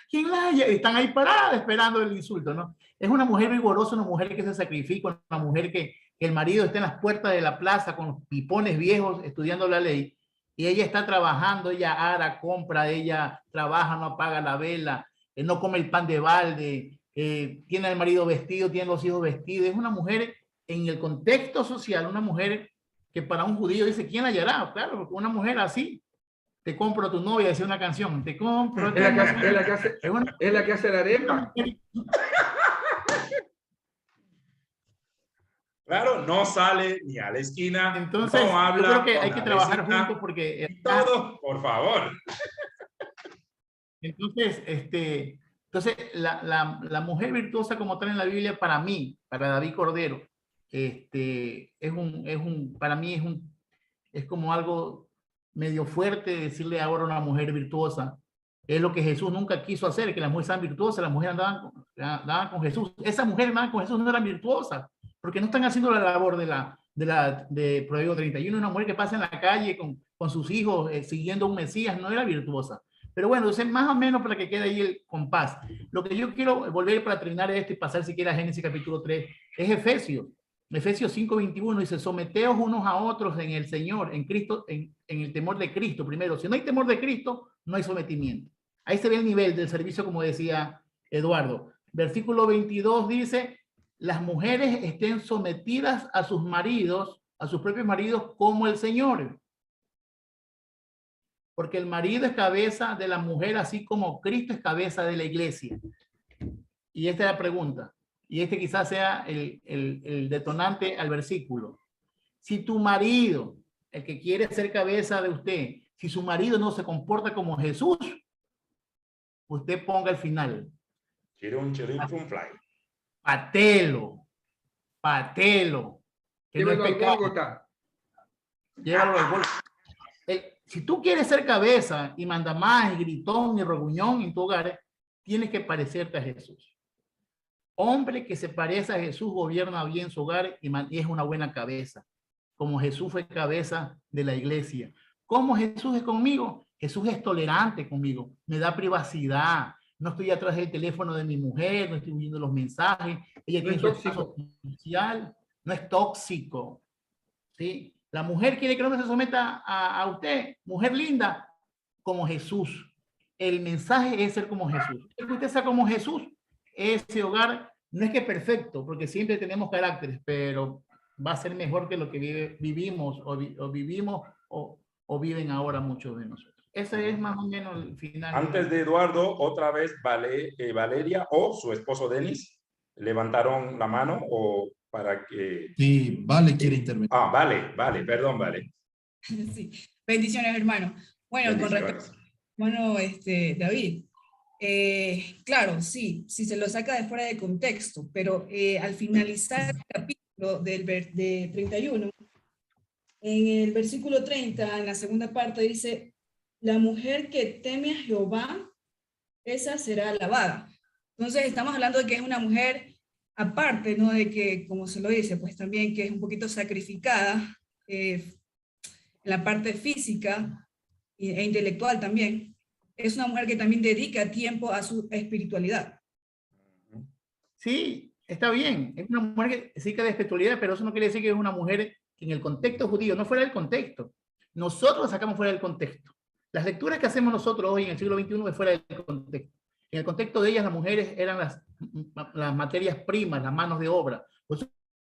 ¿quién la haya? Están ahí paradas esperando el insulto, ¿no? Es una mujer vigorosa, una mujer que se sacrifica, una mujer que que el marido está en las puertas de la plaza con los pipones viejos estudiando la ley, y ella está trabajando, ella ara, compra, ella trabaja, no apaga la vela, no come el pan de balde, tiene al marido vestido, tiene los hijos vestidos. Es una mujer en el contexto social, una mujer que para un judío dice, ¿quién la hallará? Claro, porque una mujer así, te compro a tu novia, decía una canción, te compro. Es la que hace la arepa. Claro, no sale ni a la esquina. Entonces, no habla, yo creo que hay que trabajar juntos porque... Todo, por favor. Entonces, la mujer virtuosa como tal en la Biblia, para mí, para David Cordero, para mí es como algo medio fuerte decirle ahora a una mujer virtuosa. Es lo que Jesús nunca quiso hacer, que las mujeres sean virtuosas, las mujeres andaban con Jesús. Esas mujeres andaban con Jesús no eran virtuosas, porque no están haciendo la labor de Proverbio 31. Una mujer que pasa en la calle con sus hijos siguiendo un Mesías no era virtuosa. Pero bueno, entonces más o menos para que quede ahí el compás. Lo que yo quiero volver para terminar esto y pasar siquiera a Génesis capítulo 3 es Efesios. Efesios 5:21 dice, someteos unos a otros en el Señor, en Cristo, en el temor de Cristo primero. Si no hay temor de Cristo, no hay sometimiento. Ahí se ve el nivel del servicio, como decía Eduardo. Versículo 22 dice, las mujeres estén sometidas a sus maridos, a sus propios maridos, como el Señor. Porque el marido es cabeza de la mujer, así como Cristo es cabeza de la iglesia. Y esta es la pregunta. Y este quizás sea el detonante al versículo. Si tu marido, el que quiere ser cabeza de usted, si su marido no se comporta como Jesús, usted ponga el final. Chirun, fly. Patelo. Que no es pecado. Llévalo al Gólgota. Si tú quieres ser cabeza y manda más y gritón y reguñón en tu hogar, tienes que parecerte a Jesús. Hombre que se parece a Jesús gobierna bien su hogar y es una buena cabeza. Como Jesús fue cabeza de la iglesia. ¿Cómo Jesús es conmigo? Jesús es tolerante conmigo. Me da privacidad. No estoy atrás del teléfono de mi mujer, no estoy viendo los mensajes. Ella tiene su espacio social. No es tóxico. ¿Sí? La mujer quiere que el hombre se someta a usted, mujer linda, como Jesús. El mensaje es ser como Jesús. Que usted sea como Jesús, ese hogar no es que es perfecto, porque siempre tenemos caracteres, pero va a ser mejor que lo que vivimos o viven ahora muchos de nosotros. Ese es más o menos el final. Antes de Eduardo, otra vez Valeria o su esposo Denis levantaron la mano o para que... Sí, Vale quiere intervenir. Ah, vale, perdón, Vale. Sí, bendiciones, hermano. Bueno, bendiciones. Con respecto, bueno, David, claro, sí, si se lo saca de fuera de contexto, pero al finalizar el capítulo de 31, en el versículo 30, en la segunda parte dice, la mujer que teme a Jehová, esa será alabada. Entonces estamos hablando de que es una mujer aparte, ¿no? De que, como se lo dice, pues también que es un poquito sacrificada en la parte física e intelectual también. Es una mujer que también dedica tiempo a su espiritualidad. Sí, está bien. Es una mujer que se dedica a la espiritualidad, pero eso no quiere decir que es una mujer que en el contexto judío, no fuera del contexto. Nosotros la sacamos fuera del contexto. Las lecturas que hacemos nosotros hoy en el siglo XXI es fuera del contexto. En el contexto de ellas, las mujeres eran las materias primas, las manos de obra. Por eso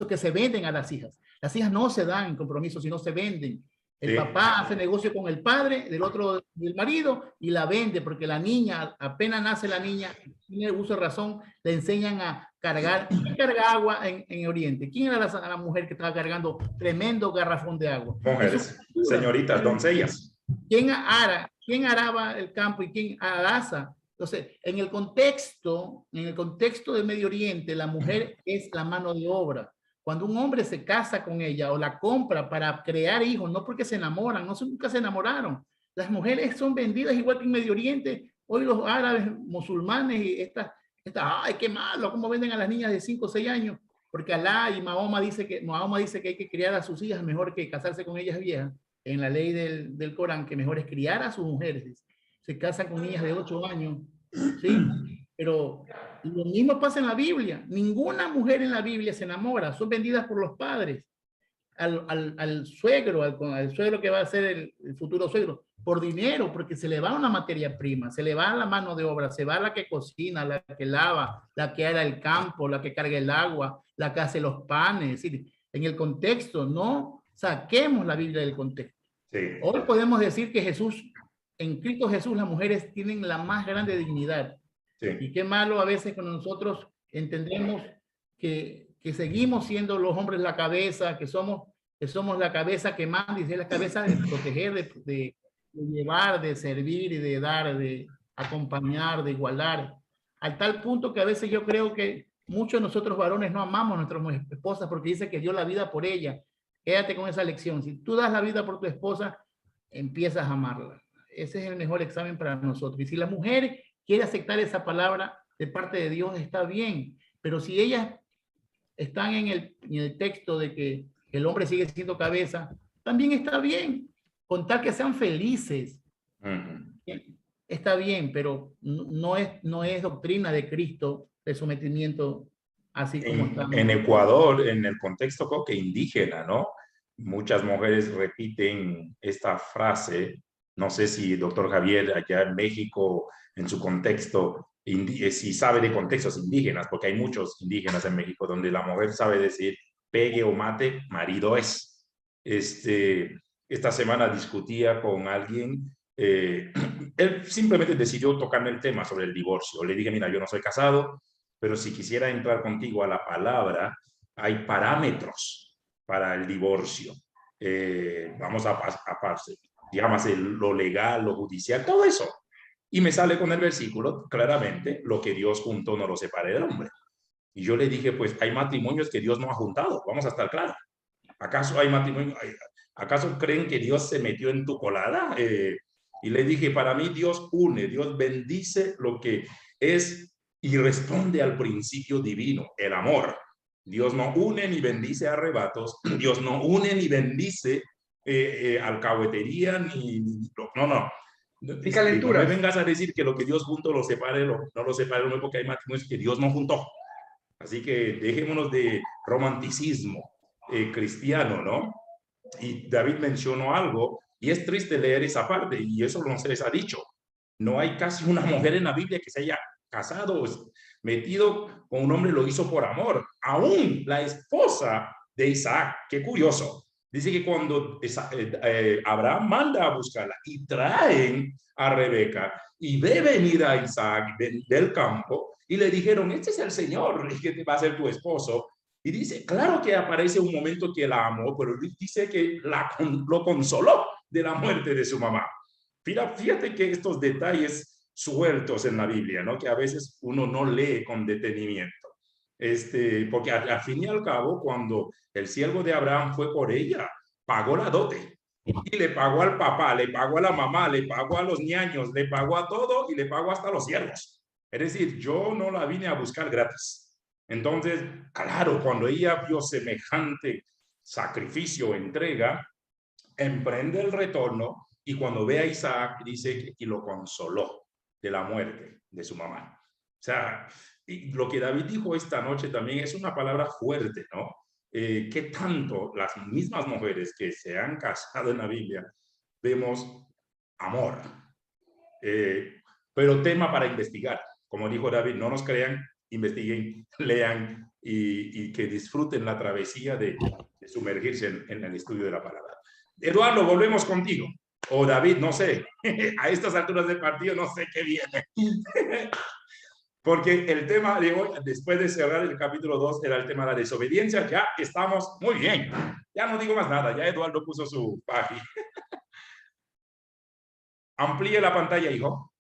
que se venden a las hijas. Las hijas no se dan en compromiso, sino se venden. El papá hace negocio con el padre del marido y la vende, porque la niña, apenas nace la niña, tiene uso de razón, le enseñan a cargar. ¿Quién carga agua en Oriente? ¿Quién era la mujer que estaba cargando tremendo garrafón de agua? Mujeres, señoritas, doncellas. ¿Quién araba el campo y quién arasa? Entonces, en el contexto del Medio Oriente, la mujer es la mano de obra. Cuando un hombre se casa con ella o la compra para crear hijos, no porque se enamoran, nunca se enamoraron. Las mujeres son vendidas igual que en Medio Oriente. Hoy los árabes, musulmanes y ay, qué malo, cómo venden a las niñas de 5 o 6 años. Porque Alá y Mahoma dice que hay que criar a sus hijas mejor que casarse con ellas viejas. En la ley del Corán, que mejor es criar a sus mujeres. Se casan con niñas de 8 años, ¿sí? Pero lo mismo pasa en la Biblia. Ninguna mujer en la Biblia se enamora, son vendidas por los padres. Al suegro, al suegro que va a ser el futuro suegro, por dinero, porque se le va una materia prima, se le va la mano de obra, se va la que cocina, la que lava, la que ara el campo, la que carga el agua, la que hace los panes. Es decir, en el contexto, no saquemos la Biblia del contexto. Sí. Hoy podemos decir que Jesús, en Cristo Jesús, las mujeres tienen la más grande dignidad. Sí. Y qué malo a veces cuando nosotros entendemos que seguimos siendo los hombres la cabeza, que somos la cabeza que manda, y es la cabeza de proteger, de llevar, de servir y de dar, de acompañar, de igualar, al tal punto que a veces yo creo que muchos de nosotros varones no amamos a nuestras esposas porque dice que dio la vida por ella. Quédate con esa lección. Si tú das la vida por tu esposa, empiezas a amarla. Ese es el mejor examen para nosotros. Y si la mujer quiere aceptar esa palabra de parte de Dios, está bien. Pero si ellas están en el texto de que el hombre sigue siendo cabeza, también está bien. Con tal que sean felices. Está bien, pero no es doctrina de Cristo de sometimiento así como está. En Ecuador, en el contexto creo que indígena, ¿no? Muchas mujeres repiten esta frase. No sé si doctor Javier allá en México, en su contexto, si sabe de contextos indígenas, porque hay muchos indígenas en México donde la mujer sabe decir pegue o mate, marido es. Esta semana discutía con alguien, él simplemente decidió tocarme el tema sobre el divorcio. Le dije, mira, yo no soy casado, pero si quisiera entrar contigo a la palabra, hay parámetros para el divorcio. Vamos a llámase lo legal, lo judicial, todo eso. Y me sale con el versículo, claramente, lo que Dios juntó no lo separe del hombre. Y yo le dije, pues hay matrimonios que Dios no ha juntado, vamos a estar claros. ¿Acaso hay matrimonios? ¿Acaso creen que Dios se metió en tu colada? Y le dije, para mí Dios une, Dios bendice lo que es y responde al principio divino, el amor. Dios no une ni bendice arrebatos, Dios no une ni bendice alcahuetería, no. Ni calenturas. No me vengas a decir que lo que Dios juntó lo separe, no lo separe, porque hay matrimonios que Dios no juntó. Así que dejémonos de romanticismo cristiano, ¿no? Y David mencionó algo, y es triste leer esa parte, y eso no se les ha dicho. No hay casi una mujer en la Biblia que se haya casado, metido con un hombre, lo hizo por amor. Aún la esposa de Isaac, qué curioso. Dice que cuando Abraham manda a buscarla y traen a Rebeca y ve venir a Isaac del campo y le dijeron, este es el Señor que va a ser tu esposo. Y dice, claro que aparece un momento que la amó, pero dice que lo consoló de la muerte de su mamá. Fíjate que estos detalles sueltos en la Biblia, ¿no? Que a veces uno no lee con detenimiento. Porque al fin y al cabo, cuando el siervo de Abraham fue por ella, pagó la dote. Y le pagó al papá, le pagó a la mamá, le pagó a los ñaños, le pagó a todo y le pagó hasta a los siervos. Es decir, yo no la vine a buscar gratis. Entonces, claro, cuando ella vio semejante sacrificio, entrega, emprende el retorno y cuando ve a Isaac, dice que y lo consoló de la muerte de su mamá. O sea, y lo que David dijo esta noche también es una palabra fuerte, ¿no? ¿Qué tanto las mismas mujeres que se han casado en la Biblia vemos amor? Pero tema para investigar. Como dijo David, no nos crean, investiguen, lean y que disfruten la travesía de sumergirse en el estudio de la palabra. Eduardo, volvemos contigo. O David, no sé. A estas alturas del partido no sé qué viene. Porque el tema de hoy, después de cerrar el capítulo 2, era el tema de la desobediencia. Ya estamos muy bien. Ya no digo más nada. Ya Eduardo puso su página. Amplíe la pantalla, hijo.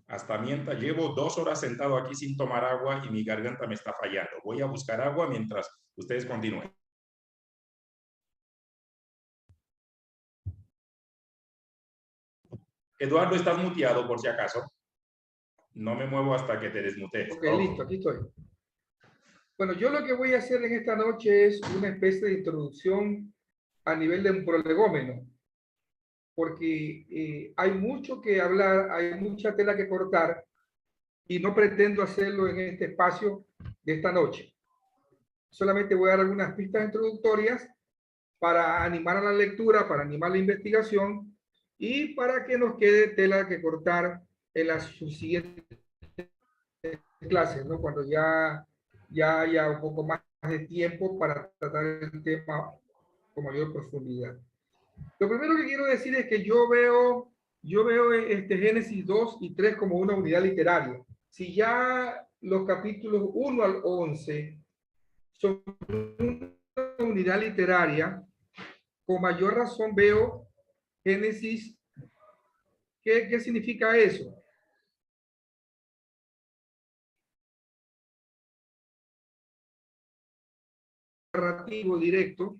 Hasta mientras llevo 2 horas sentado aquí sin tomar agua y mi garganta me está fallando. Voy a buscar agua mientras ustedes continúen. Eduardo, estás muteado por si acaso. No me muevo hasta que te desmutees. Ok, listo, aquí estoy. Bueno, yo lo que voy a hacer en esta noche es una especie de introducción a nivel de un prolegómeno. porque hay mucho que hablar, hay mucha tela que cortar y no pretendo hacerlo en este espacio de esta noche. Solamente voy a dar algunas pistas introductorias para animar a la lectura, para animar la investigación y para que nos quede tela que cortar en las subsiguientes clases, ¿no? Cuando ya haya un poco más de tiempo para tratar el tema con mayor profundidad. Lo primero que quiero decir es que yo veo Génesis 2 y 3 como una unidad literaria. Si ya los capítulos 1 al 11 son una unidad literaria, con mayor razón veo Génesis. ¿Qué significa eso? Narrativo directo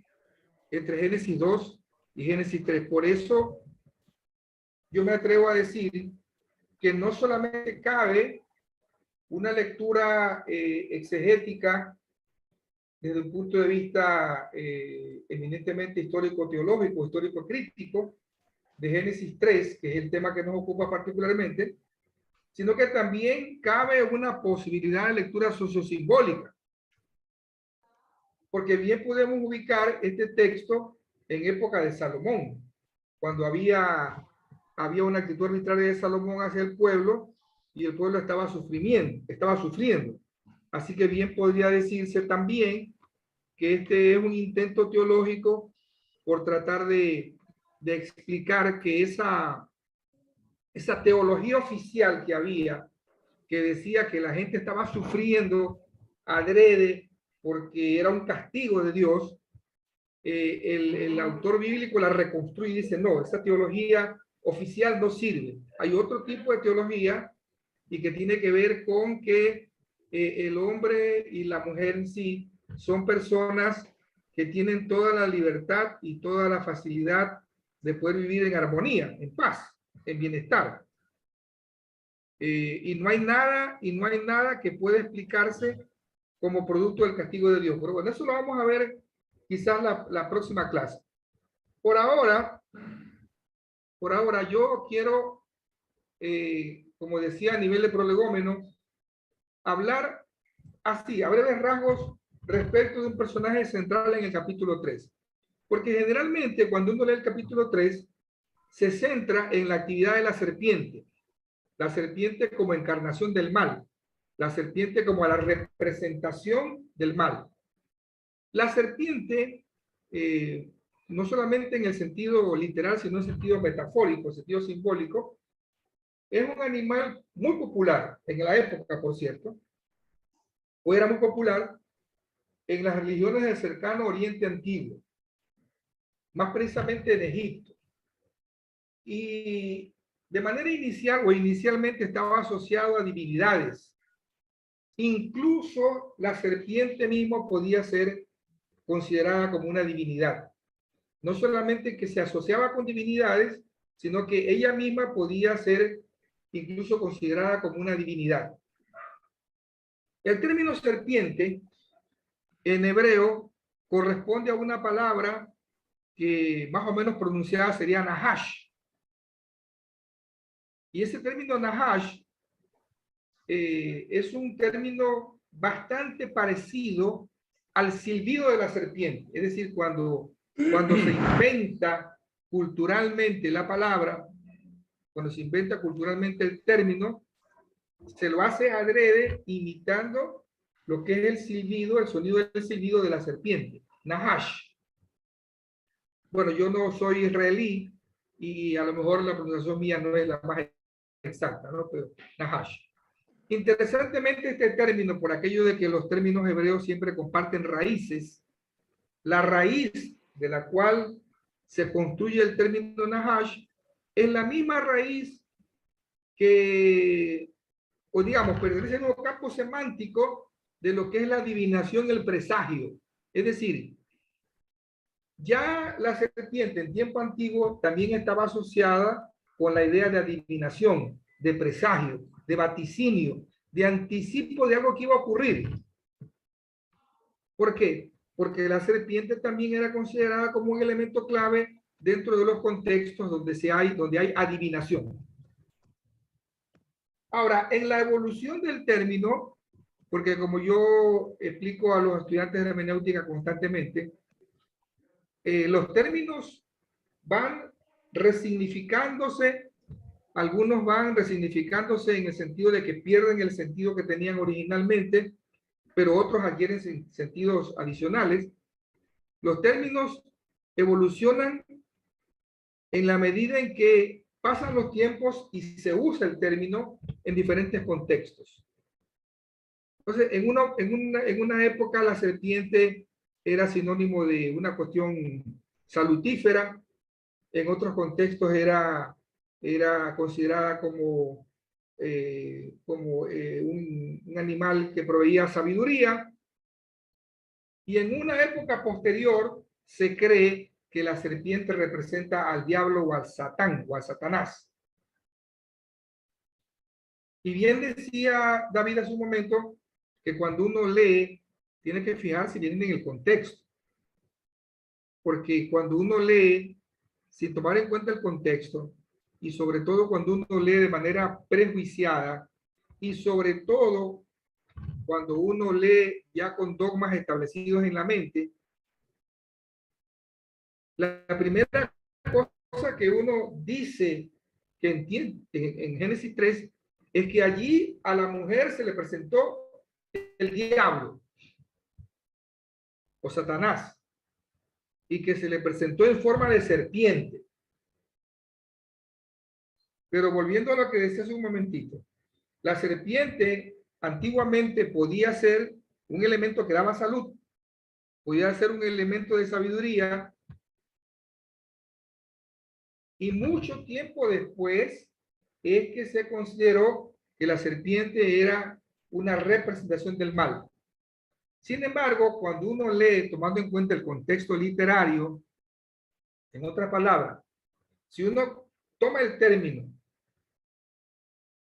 entre Génesis 2 y Génesis 3. Por eso yo me atrevo a decir que no solamente cabe una lectura exegética desde un punto de vista eminentemente histórico-teológico, histórico-crítico de Génesis 3, que es el tema que nos ocupa particularmente, sino que también cabe una posibilidad de lectura sociosimbólica. Porque bien podemos ubicar este texto en época de Salomón, cuando había una actitud arbitraria de Salomón hacia el pueblo y el pueblo estaba sufriendo. Así que bien podría decirse también que este es un intento teológico por tratar de explicar que esa teología oficial que había, que decía que la gente estaba sufriendo adrede porque era un castigo de Dios, el autor bíblico la reconstruye y dice, no, esa teología oficial no sirve. Hay otro tipo de teología y que tiene que ver con que el hombre y la mujer en sí son personas que tienen toda la libertad y toda la facilidad de poder vivir en armonía, en paz, en bienestar. Y no hay nada que pueda explicarse como producto del castigo de Dios. Pero bueno, eso lo vamos a ver quizás la próxima clase. Por ahora yo quiero, como decía a nivel de prolegómeno, hablar así, a breves rasgos, respecto de un personaje central en el capítulo 3. Porque generalmente cuando uno lee el capítulo 3, se centra en la actividad de la serpiente como encarnación del mal, la serpiente como la representación del mal. La serpiente, no solamente en el sentido literal, sino en el sentido metafórico, en el sentido simbólico, es un animal muy popular en la época, por cierto, o era muy popular en las religiones del cercano Oriente Antiguo, más precisamente en Egipto. Y de manera inicialmente estaba asociado a divinidades. Incluso la serpiente misma podía ser considerada como una divinidad. No solamente que se asociaba con divinidades, sino que ella misma podía ser incluso considerada como una divinidad. El término serpiente en hebreo corresponde a una palabra que más o menos pronunciada sería nahash. Y ese término nahash es un término bastante parecido al silbido de la serpiente. Es decir, cuando se inventa culturalmente la palabra, cuando se inventa culturalmente el término, se lo hace adrede imitando lo que es el silbido, el sonido del silbido de la serpiente. Nahash. Bueno, yo no soy israelí y a lo mejor la pronunciación mía no es la más exacta, ¿no? Pero nahash. Interesantemente este término, por aquello de que los términos hebreos siempre comparten raíces, la raíz de la cual se construye el término nahash es la misma raíz que, o digamos, pertenece a un campo semántico de lo que es la adivinación y el presagio. Es decir, ya la serpiente en tiempo antiguo también estaba asociada con la idea de adivinación, de presagio, de vaticinio, de anticipo de algo que iba a ocurrir. ¿Por qué? Porque la serpiente también era considerada como un elemento clave dentro de los contextos donde hay adivinación. Ahora, en la evolución del término, porque como yo explico a los estudiantes de hermenéutica constantemente, los términos van resignificándose, algunos van resignificándose en el sentido de que pierden el sentido que tenían originalmente, pero otros adquieren sentidos adicionales. Los términos evolucionan en la medida en que pasan los tiempos y se usa el término en diferentes contextos. Entonces, en una época la serpiente era sinónimo de una cuestión salutífera, en otros contextos era considerada como un animal que proveía sabiduría, y en una época posterior se cree que la serpiente representa al diablo o al Satán o al Satanás. Y bien decía David hace un momento que cuando uno lee tiene que fijarse bien en el contexto, porque cuando uno lee sin tomar en cuenta el contexto, y sobre todo cuando uno lee de manera prejuiciada, y sobre todo cuando uno lee ya con dogmas establecidos en la mente, la primera cosa que uno dice que entiende en Génesis 3 es que allí a la mujer se le presentó el diablo o Satanás, y que se le presentó en forma de serpiente. Pero volviendo a lo que decía hace un momentito, la serpiente antiguamente podía ser un elemento que daba salud, podía ser un elemento de sabiduría, y mucho tiempo después es que se consideró que la serpiente era una representación del mal. Sin embargo, cuando uno lee, tomando en cuenta el contexto literario, en otras palabras, si uno toma el término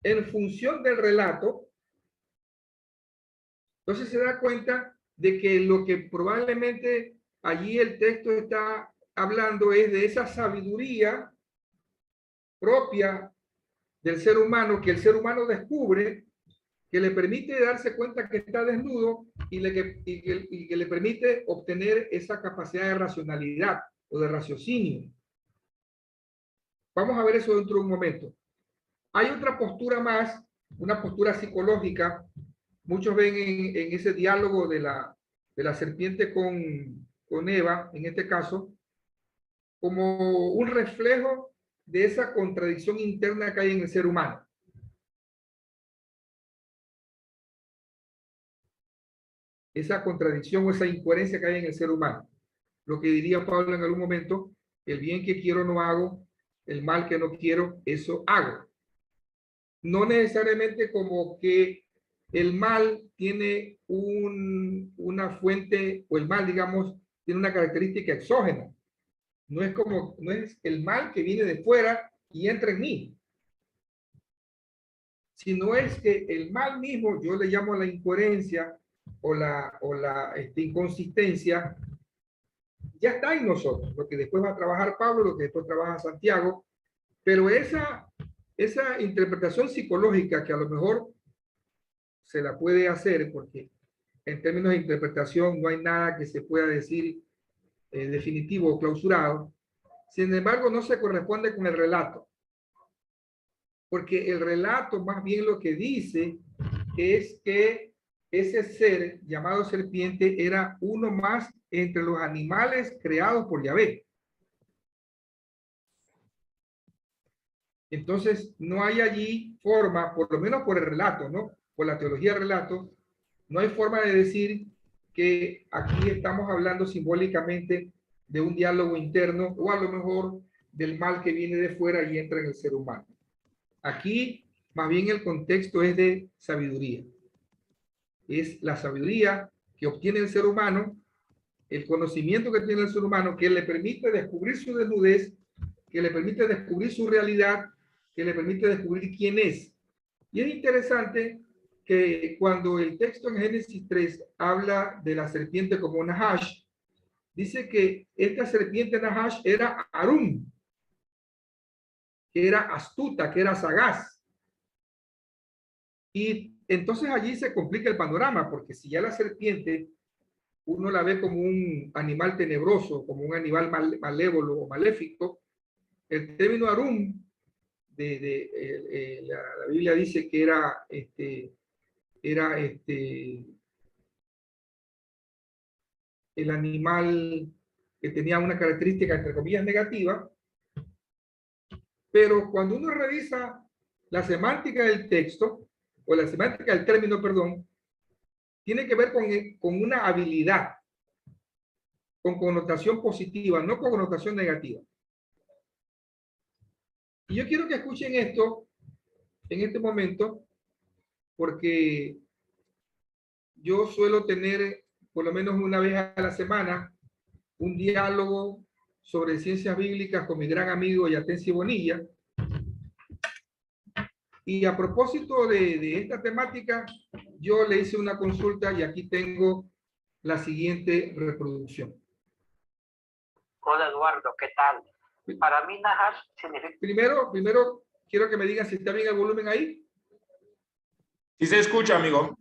en función del relato, entonces se da cuenta de que lo que probablemente allí el texto está hablando es de esa sabiduría propia del ser humano, que el ser humano descubre, que le permite darse cuenta que está desnudo y que le permite obtener esa capacidad de racionalidad o de raciocinio. Vamos a ver eso dentro de un momento. Hay otra postura más, una postura psicológica. Muchos ven en ese diálogo de la serpiente con Eva, en este caso, como un reflejo de esa contradicción interna que hay en el ser humano. Esa contradicción o esa incoherencia que hay en el ser humano. Lo que diría Pablo en algún momento, el bien que quiero no hago, el mal que no quiero, eso hago. No necesariamente como que el mal tiene una fuente, o el mal, digamos, tiene una característica exógena. No es el mal que viene de fuera y entra en mí, sino es que el mal mismo, yo le llamo la incoherencia o la inconsistencia, ya está en nosotros, lo que después va a trabajar Pablo, lo que después trabaja Santiago, pero esa interpretación psicológica que a lo mejor se la puede hacer, porque en términos de interpretación no hay nada que se pueda decir definitivo o clausurado, sin embargo no se corresponde con el relato, porque el relato más bien lo que dice es que ese ser llamado serpiente era uno más entre los animales creados por Yahvé. Entonces, no hay allí forma, por lo menos por el relato, ¿no? Por la teología del relato, no hay forma de decir que aquí estamos hablando simbólicamente de un diálogo interno o a lo mejor del mal que viene de fuera y entra en el ser humano. Aquí, más bien el contexto es de sabiduría. Es la sabiduría que obtiene el ser humano, el conocimiento que tiene el ser humano, que le permite descubrir su desnudez, que le permite descubrir su realidad, que le permite descubrir quién es. Y es interesante que cuando el texto en Génesis 3 habla de la serpiente como Nahash, dice que esta serpiente Nahash era Arum, que era astuta, que era sagaz. Y entonces allí se complica el panorama, porque si ya la serpiente uno la ve como un animal tenebroso, como un animal malévolo o maléfico, el término Arum, la Biblia dice que era el animal que tenía una característica, entre comillas, negativa, pero cuando uno revisa la semántica del texto, o la semántica del término, perdón, tiene que ver con una habilidad, con connotación positiva, no con connotación negativa. Y yo quiero que escuchen esto en este momento, porque yo suelo tener, por lo menos una vez a la semana, un diálogo sobre ciencias bíblicas con mi gran amigo Yatensi Bonilla. Y a propósito de esta temática, yo le hice una consulta y aquí tengo la siguiente reproducción. Hola Eduardo, ¿qué tal? Para mí Nahash significa... Primero quiero que me digan si está bien el volumen ahí. Sí se escucha, amigo.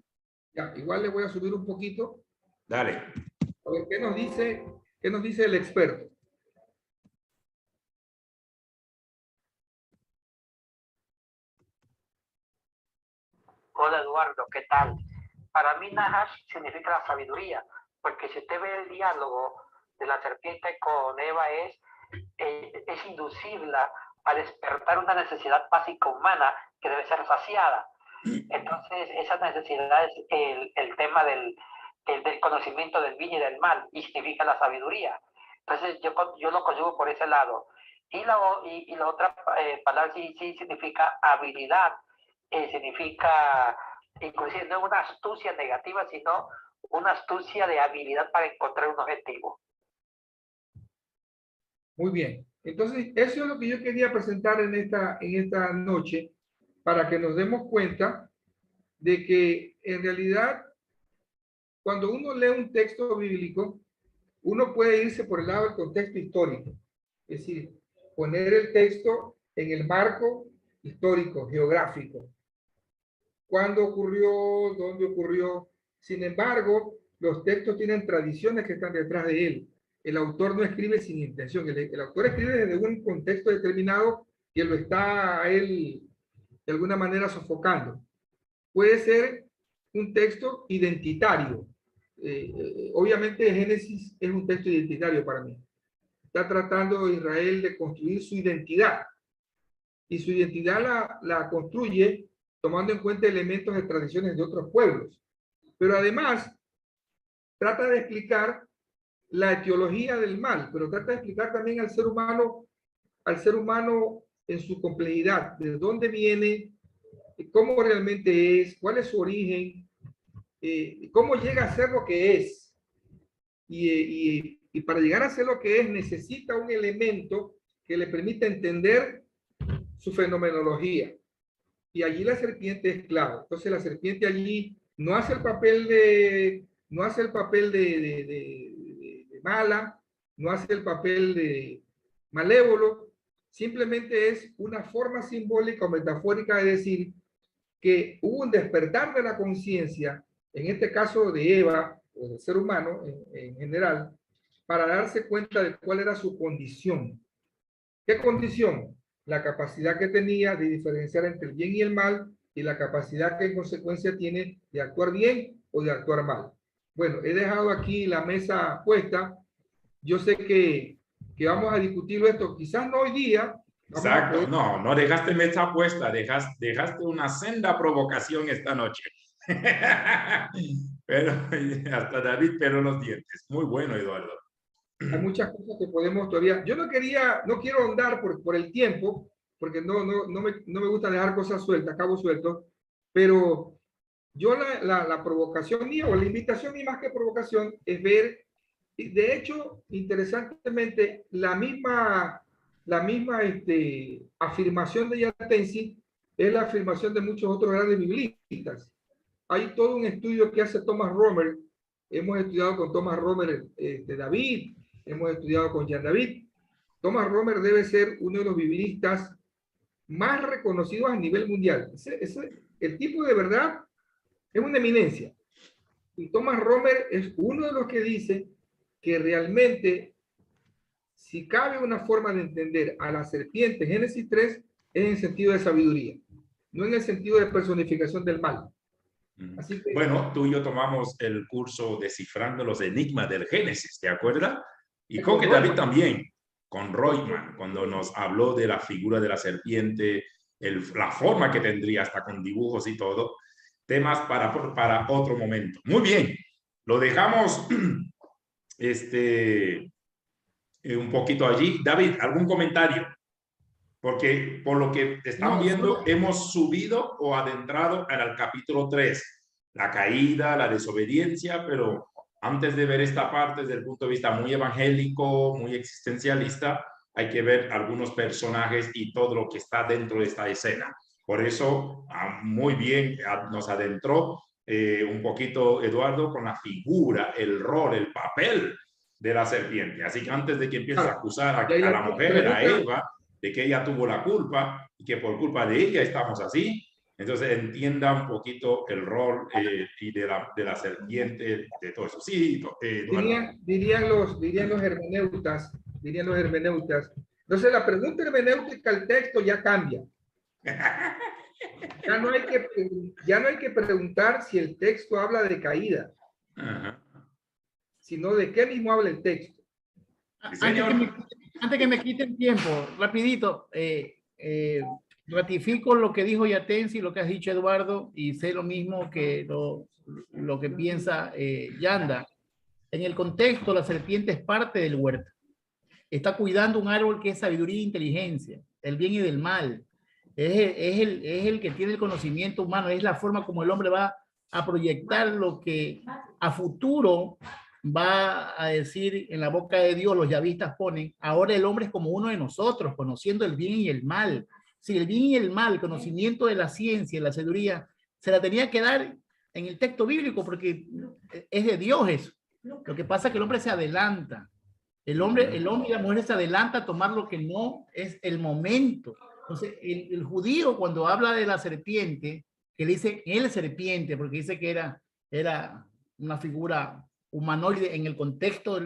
Ya, igual le voy a subir un poquito. Dale. A ver, ¿qué nos dice el experto? Hola Eduardo, ¿qué tal? Para mí Nahash significa la sabiduría, porque si usted ve el diálogo de la serpiente con Eva es inducirla a despertar una necesidad básica humana que debe ser saciada. Entonces esa necesidad es el tema del conocimiento del bien y del mal, y significa la sabiduría. Entonces yo lo conjugo por ese lado. Y la otra palabra sí significa habilidad. Significa, inclusive no una astucia negativa, sino una astucia de habilidad para encontrar un objetivo. Muy bien. Entonces, eso es lo que yo quería presentar en esta noche, para que nos demos cuenta de que en realidad, cuando uno lee un texto bíblico, uno puede irse por el lado del contexto histórico. Es decir, poner el texto en el marco histórico, geográfico. ¿Cuándo ocurrió? ¿Dónde ocurrió? Sin embargo, los textos tienen tradiciones que están detrás de él. El autor no escribe sin intención. El autor escribe desde un contexto determinado que lo está a él de alguna manera sofocando. Puede ser un texto identitario. Obviamente Génesis es un texto identitario para mí. Está tratando Israel de construir su identidad. Y su identidad la construye tomando en cuenta elementos de tradiciones de otros pueblos. Pero además, trata de explicar la etiología del mal, pero trata de explicar también al ser humano en su complejidad, de dónde viene, cómo realmente es, cuál es su origen, cómo llega a ser lo que es. Y para llegar a ser lo que es, necesita un elemento que le permita entender su fenomenología. Y allí la serpiente es clave. Entonces la serpiente allí no hace el papel de mala, no hace el papel de malévolo, simplemente es una forma simbólica o metafórica de decir que hubo un despertar de la conciencia, en este caso de Eva, o del ser humano en general, para darse cuenta de cuál era su condición. ¿Qué condición? La capacidad que tenía de diferenciar entre el bien y el mal, y la capacidad que en consecuencia tiene de actuar bien o de actuar mal. Bueno, he dejado aquí la mesa puesta. Yo sé que vamos a discutirlo esto, quizás no hoy día. Exacto, no dejaste mesa puesta, dejaste una senda provocación esta noche. Pero hasta David peló los dientes. Muy bueno, Eduardo. Hay muchas cosas que podemos todavía. Yo no quiero ahondar por el tiempo, porque no me gusta dejar cosas sueltas, cabos sueltos, pero yo la provocación mía, o la invitación mía más que provocación, es ver, de hecho, interesantemente, la misma afirmación de Yatensi es la afirmación de muchos otros grandes biblistas. Hay todo un estudio que hace Thomas Romer. Hemos estudiado con Thomas Romer David, hemos estudiado con Jean David. Thomas Romer debe ser uno de los biblistas más reconocidos a nivel mundial. El tipo de verdad es una eminencia. Y Thomas Romer es uno de los que dice que realmente, si cabe una forma de entender a la serpiente, Génesis 3, es en el sentido de sabiduría, no en el sentido de personificación del mal. Así que, bueno, tú y yo tomamos el curso Descifrando los Enigmas del Génesis, ¿te acuerdas? Y creo que David también, con Royman, cuando nos habló de la figura de la serpiente, la forma que tendría, hasta con dibujos y todo. Temas para otro momento. Muy bien, lo dejamos un poquito allí. David, ¿algún comentario? Porque por lo que están viendo, hemos subido o adentrado al capítulo 3, la caída, la desobediencia, pero antes de ver esta parte desde el punto de vista muy evangélico, muy existencialista, hay que ver algunos personajes y todo lo que está dentro de esta escena. Por eso, muy bien, nos adentró un poquito Eduardo con la figura, el rol, el papel de la serpiente. Así que antes de que empiece a acusar a la mujer, a Eva, de que ella tuvo la culpa y que por culpa de ella estamos así, entonces entienda un poquito el rol y de la serpiente, de todo eso. Sí, dirían los hermeneutas, Entonces la pregunta hermenéutica al texto ya cambia. Ya no hay que preguntar si el texto habla de caída, sino de qué mismo habla el texto. Antes que me quiten tiempo, rapidito, ratifico lo que dijo Yatensi, lo que has dicho Eduardo, y sé lo mismo que lo que piensa Yanda. En el contexto, la serpiente es parte del huerto. Está cuidando un árbol que es sabiduría e inteligencia, el bien y del mal. Es el que tiene el conocimiento humano, es la forma como el hombre va a proyectar lo que a futuro va a decir en la boca de Dios. Los yavistas ponen, ahora el hombre es como uno de nosotros, conociendo el bien y el mal. Si el bien y el mal, el conocimiento de la ciencia, la sabiduría, se la tenía que dar en el texto bíblico porque es de Dios eso. Lo que pasa es que el hombre se adelanta. El hombre y la mujer se adelanta a tomar lo que no es el momento. Entonces, el judío cuando habla de la serpiente, que le dice el serpiente, porque dice que era una figura humanoide en el contexto.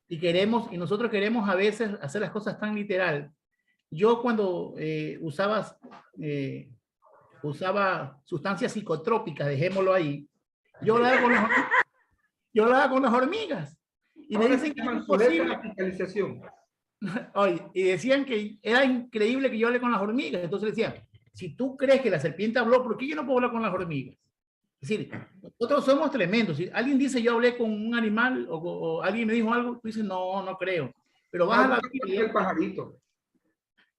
Y nosotros queremos a veces hacer las cosas tan literal. Yo cuando usaba sustancias psicotrópicas, dejémoslo ahí, yo hablaba con las hormigas. Y me dicen que es imposible. Oye, y decían que era increíble que yo hable con las hormigas. Entonces decía, si tú crees que la serpiente habló, ¿por qué yo no puedo hablar con las hormigas? Es decir, nosotros somos tremendos. Si alguien dice yo hablé con un animal o alguien me dijo algo, tú dices no creo. Pero vas a la Biblia, el pajarito.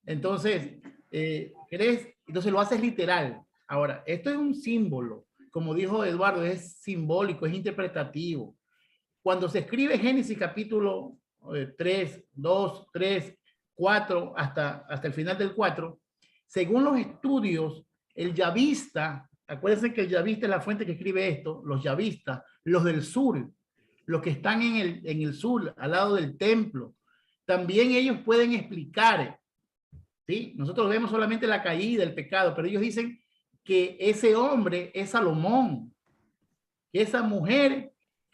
Entonces, ¿crees? Entonces lo haces literal. Ahora, esto es un símbolo. Como dijo Eduardo, es simbólico, es interpretativo. Cuando se escribe Génesis capítulo 3, 2, 3, 4, hasta el final del 4, según los estudios, el yavista, acuérdense que el yavista es la fuente que escribe esto, los yavistas, los del sur, los que están en el sur, al lado del templo, también ellos pueden explicar, ¿sí? Nosotros vemos solamente la caída, el pecado, pero ellos dicen que ese hombre es Salomón, que esa mujer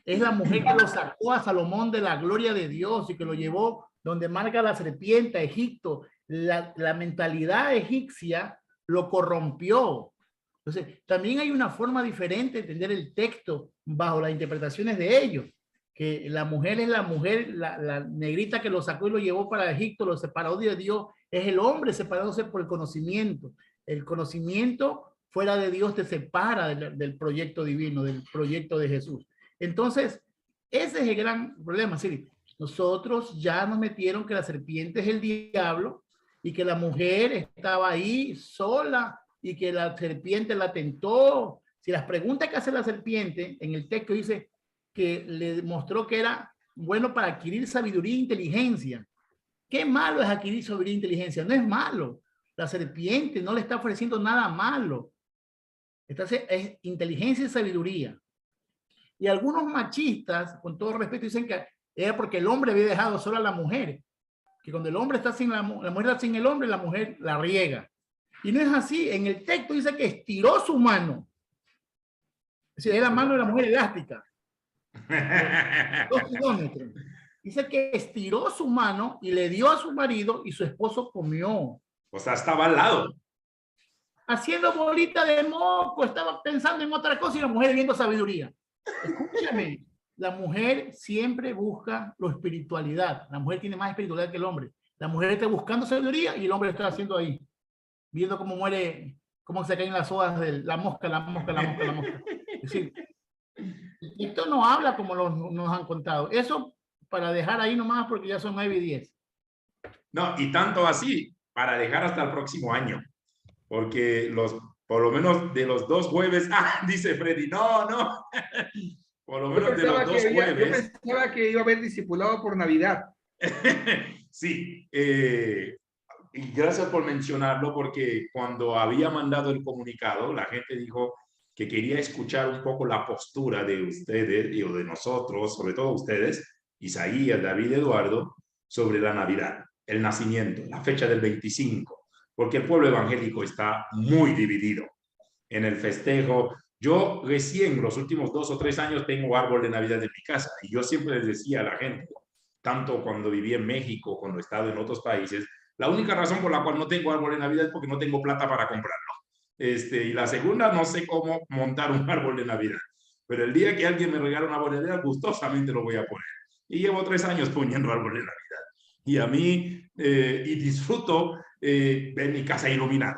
es la mujer que lo sacó a Salomón de la gloria de Dios y que lo llevó donde marca la serpiente a Egipto. La mentalidad egipcia lo corrompió. Entonces, también hay una forma diferente de entender el texto bajo las interpretaciones de ellos, que la mujer es la mujer, la negrita que lo sacó y lo llevó para Egipto, lo separó de Dios, es el hombre separándose por el conocimiento. El conocimiento fuera de Dios te separa del proyecto divino, del proyecto de Jesús. Entonces, ese es el gran problema. ¿Sí? Nosotros ya nos metieron que la serpiente es el diablo y que la mujer estaba ahí sola y que la serpiente la tentó. Si las preguntas que hace la serpiente en el texto dice que le mostró que era bueno para adquirir sabiduría e inteligencia. ¿Qué malo es adquirir sabiduría e inteligencia? No es malo. La serpiente no le está ofreciendo nada malo. Entonces, es inteligencia y sabiduría. Y algunos machistas, con todo respeto, dicen que era porque el hombre había dejado sola a la mujer. Que cuando el hombre está sin la mujer está sin el hombre, la mujer la riega. Y no es así. En el texto dice que estiró su mano. Es decir, es la mano de la mujer elástica. 2 kilómetros. Dice que estiró su mano y le dio a su marido y su esposo comió. O sea, estaba al lado. Haciendo bolita de moco, estaba pensando en otra cosa y la mujer viendo sabiduría. Escúchame, la mujer siempre busca la espiritualidad. La mujer tiene más espiritualidad que el hombre. La mujer está buscando sabiduría y el hombre está haciendo ahí, viendo cómo muere, cómo se caen las hojas de la mosca. Es decir, esto no habla como nos han contado. Eso para dejar ahí nomás porque ya son 9:10. No, y tanto así, para dejar hasta el próximo año. Porque por lo menos de los 2 jueves, dice Freddy, no. Por lo menos de los 2 jueves. Yo pensaba que iba a haber discipulado por Navidad. Sí, y gracias por mencionarlo, porque cuando había mandado el comunicado, la gente dijo que quería escuchar un poco la postura de ustedes o de nosotros, sobre todo ustedes, Isaías, David, Eduardo, sobre la Navidad, el nacimiento, la fecha del 25. Porque el pueblo evangélico está muy dividido en el festejo. Yo recién, los últimos 2 o 3 años, tengo árbol de Navidad en mi casa. Y yo siempre les decía a la gente, tanto cuando viví en México, cuando he estado en otros países, la única razón por la cual no tengo árbol de Navidad es porque no tengo plata para comprarlo. Y la segunda, no sé cómo montar un árbol de Navidad. Pero el día que alguien me regala un árbol de Navidad, gustosamente lo voy a poner. Y llevo 3 años poniendo árbol de Navidad. Y a mí, y disfruto ver mi casa iluminada.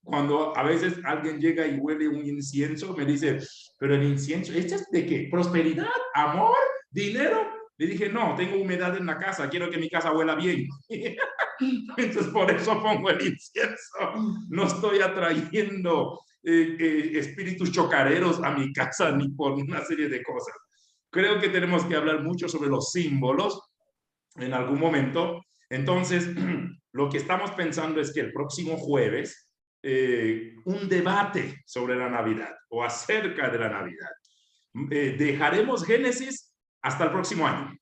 Cuando a veces alguien llega y huele un incienso, me dice, pero el incienso, ¿este es de qué? ¿Prosperidad? ¿Amor? ¿Dinero? Le dije, no, tengo humedad en la casa, quiero que mi casa huela bien. Entonces por eso pongo el incienso. No estoy atrayendo espíritus chocareros a mi casa ni por una serie de cosas. Creo que tenemos que hablar mucho sobre los símbolos en algún momento. Entonces, lo que estamos pensando es que el próximo jueves, un debate sobre la Navidad o acerca de la Navidad. Dejaremos Génesis hasta el próximo año,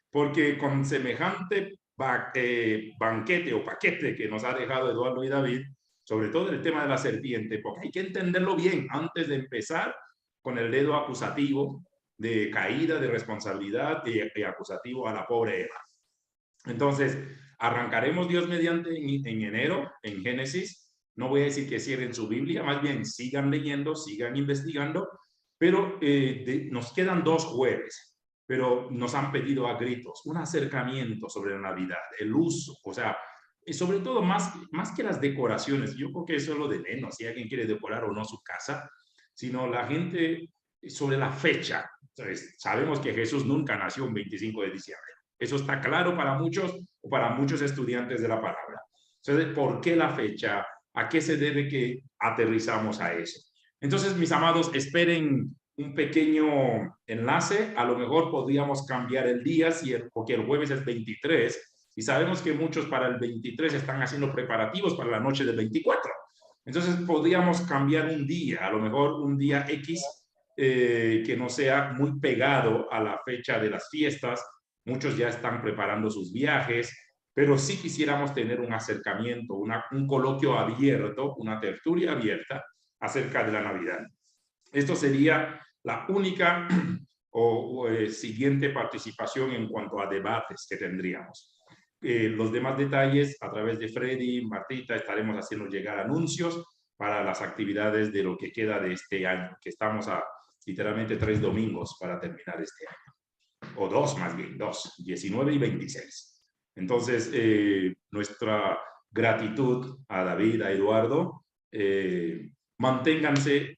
porque con semejante banquete o paquete que nos ha dejado Eduardo y David, sobre todo el tema de la serpiente, porque hay que entenderlo bien antes de empezar con el dedo acusativo de caída de responsabilidad y acusativo a la pobre Eva. Entonces, arrancaremos Dios mediante en enero, en Génesis. No voy a decir que cierren su Biblia, más bien sigan leyendo, sigan investigando, pero nos quedan 2 jueves, pero nos han pedido a gritos un acercamiento sobre la Navidad, el uso, o sea, y sobre todo más que las decoraciones. Yo creo que eso es lo de menos, si alguien quiere decorar o no su casa, sino la gente sobre la fecha. Entonces, sabemos que Jesús nunca nació un 25 de diciembre. Eso está claro para muchos o para muchos estudiantes de la palabra. Entonces, ¿por qué la fecha? ¿A qué se debe que aterrizamos a eso? Entonces, mis amados, esperen un pequeño enlace. A lo mejor podríamos cambiar el día, porque el jueves es 23, y sabemos que muchos para el 23 están haciendo preparativos para la noche del 24. Entonces, podríamos cambiar un día, a lo mejor un día X, que no sea muy pegado a la fecha de las fiestas. Muchos ya están preparando sus viajes, pero sí quisiéramos tener un acercamiento, un coloquio abierto, una tertulia abierta acerca de la Navidad. Esto sería la única siguiente participación en cuanto a debates que tendríamos. Los demás detalles, a través de Freddy, Martita, estaremos haciendo llegar anuncios para las actividades de lo que queda de este año, que estamos a literalmente 3 domingos para terminar este año. O 2 más bien, 2, 19 y 26. Entonces, nuestra gratitud a David, a Eduardo. Manténganse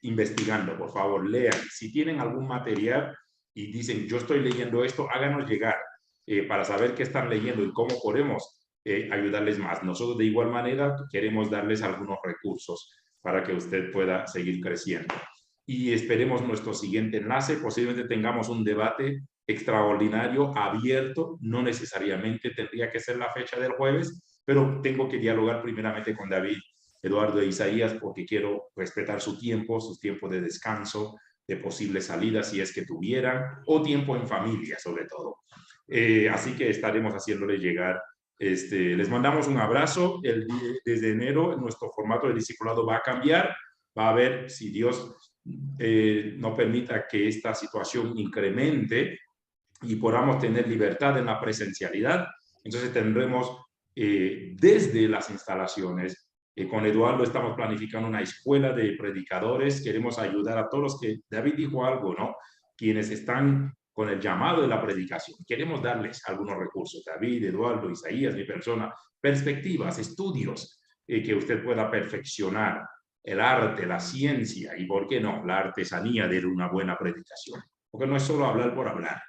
investigando, por favor, lean. Si tienen algún material y dicen, yo estoy leyendo esto, háganos llegar para saber qué están leyendo y cómo podemos ayudarles más. Nosotros de igual manera queremos darles algunos recursos para que usted pueda seguir creciendo. Y esperemos nuestro siguiente enlace. Posiblemente tengamos un debate extraordinario, abierto. No necesariamente tendría que ser la fecha del jueves, pero tengo que dialogar primeramente con David, Eduardo e Isaías, porque quiero respetar su tiempo de descanso, de posibles salidas si es que tuvieran, o tiempo en familia sobre todo. Así que estaremos haciéndoles llegar. Les mandamos un abrazo. Desde enero nuestro formato de discipulado va a cambiar. Va a ver si Dios no permita que esta situación incremente y podamos tener libertad en la presencialidad. Entonces tendremos desde las instalaciones. Con Eduardo estamos planificando una escuela de predicadores. Queremos ayudar a todos los que, David dijo algo, ¿no? Quienes están con el llamado de la predicación. Queremos darles algunos recursos. David, Eduardo, Isaías, mi persona, perspectivas, estudios que usted pueda perfeccionar el arte, la ciencia y, ¿por qué no?, la artesanía de una buena predicación. Porque no es solo hablar por hablar.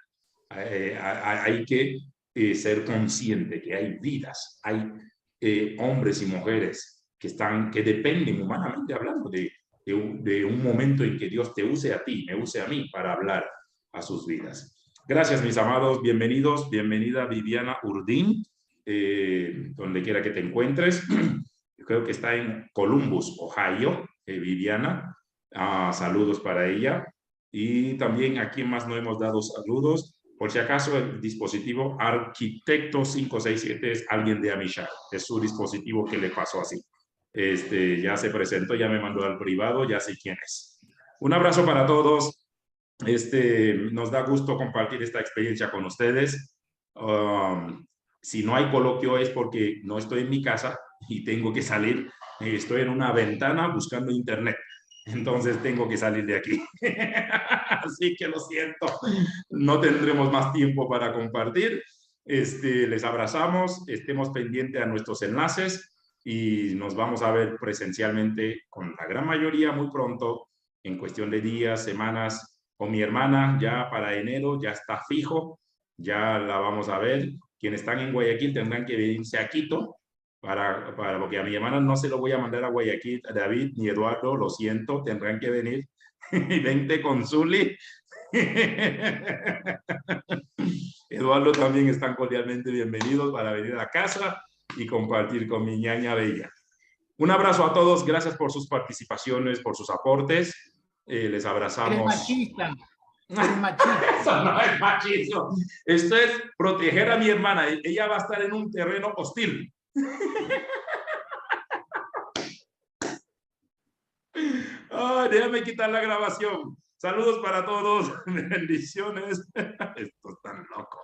Hay que ser consciente que hay vidas, hay hombres y mujeres que dependen humanamente hablando de un momento en que Dios te use a ti, me use a mí para hablar a sus vidas. Gracias, mis amados, bienvenidos, bienvenida Viviana Urdín, donde quiera que te encuentres. Yo creo que está en Columbus, Ohio, Viviana. Saludos para ella. Y también a quien más no hemos dado saludos. Por si acaso, el dispositivo Arquitecto 567 es alguien de Amishar. Es su dispositivo que le pasó así. Ya se presentó, ya me mandó al privado, ya sé quién es. Un abrazo para todos. Nos da gusto compartir esta experiencia con ustedes. Si no hay coloquio es porque no estoy en mi casa y tengo que salir. Estoy en una ventana buscando internet. Entonces tengo que salir de aquí. Así que lo siento. No tendremos más tiempo para compartir. Les abrazamos. Estemos pendientes a nuestros enlaces y nos vamos a ver presencialmente con la gran mayoría muy pronto, en cuestión de días, semanas. Con mi hermana ya para enero ya está fijo. Ya la vamos a ver. Quienes están en Guayaquil tendrán que venirse a Quito. Porque a mi hermana no se lo voy a mandar a Guayaquil, a David ni Eduardo, lo siento, tendrán que venir. Vente con Zuli. Eduardo también están cordialmente bienvenidos para venir a casa y compartir con mi ñaña bella. Un abrazo a todos, gracias por sus participaciones, por sus aportes. Les abrazamos. Eres machista. Eres machista. Eso no es machismo. Esto es proteger a mi hermana. Ella va a estar en un terreno hostil. Déjame quitar la grabación. Saludos para todos. Bendiciones. Esto es tan loco.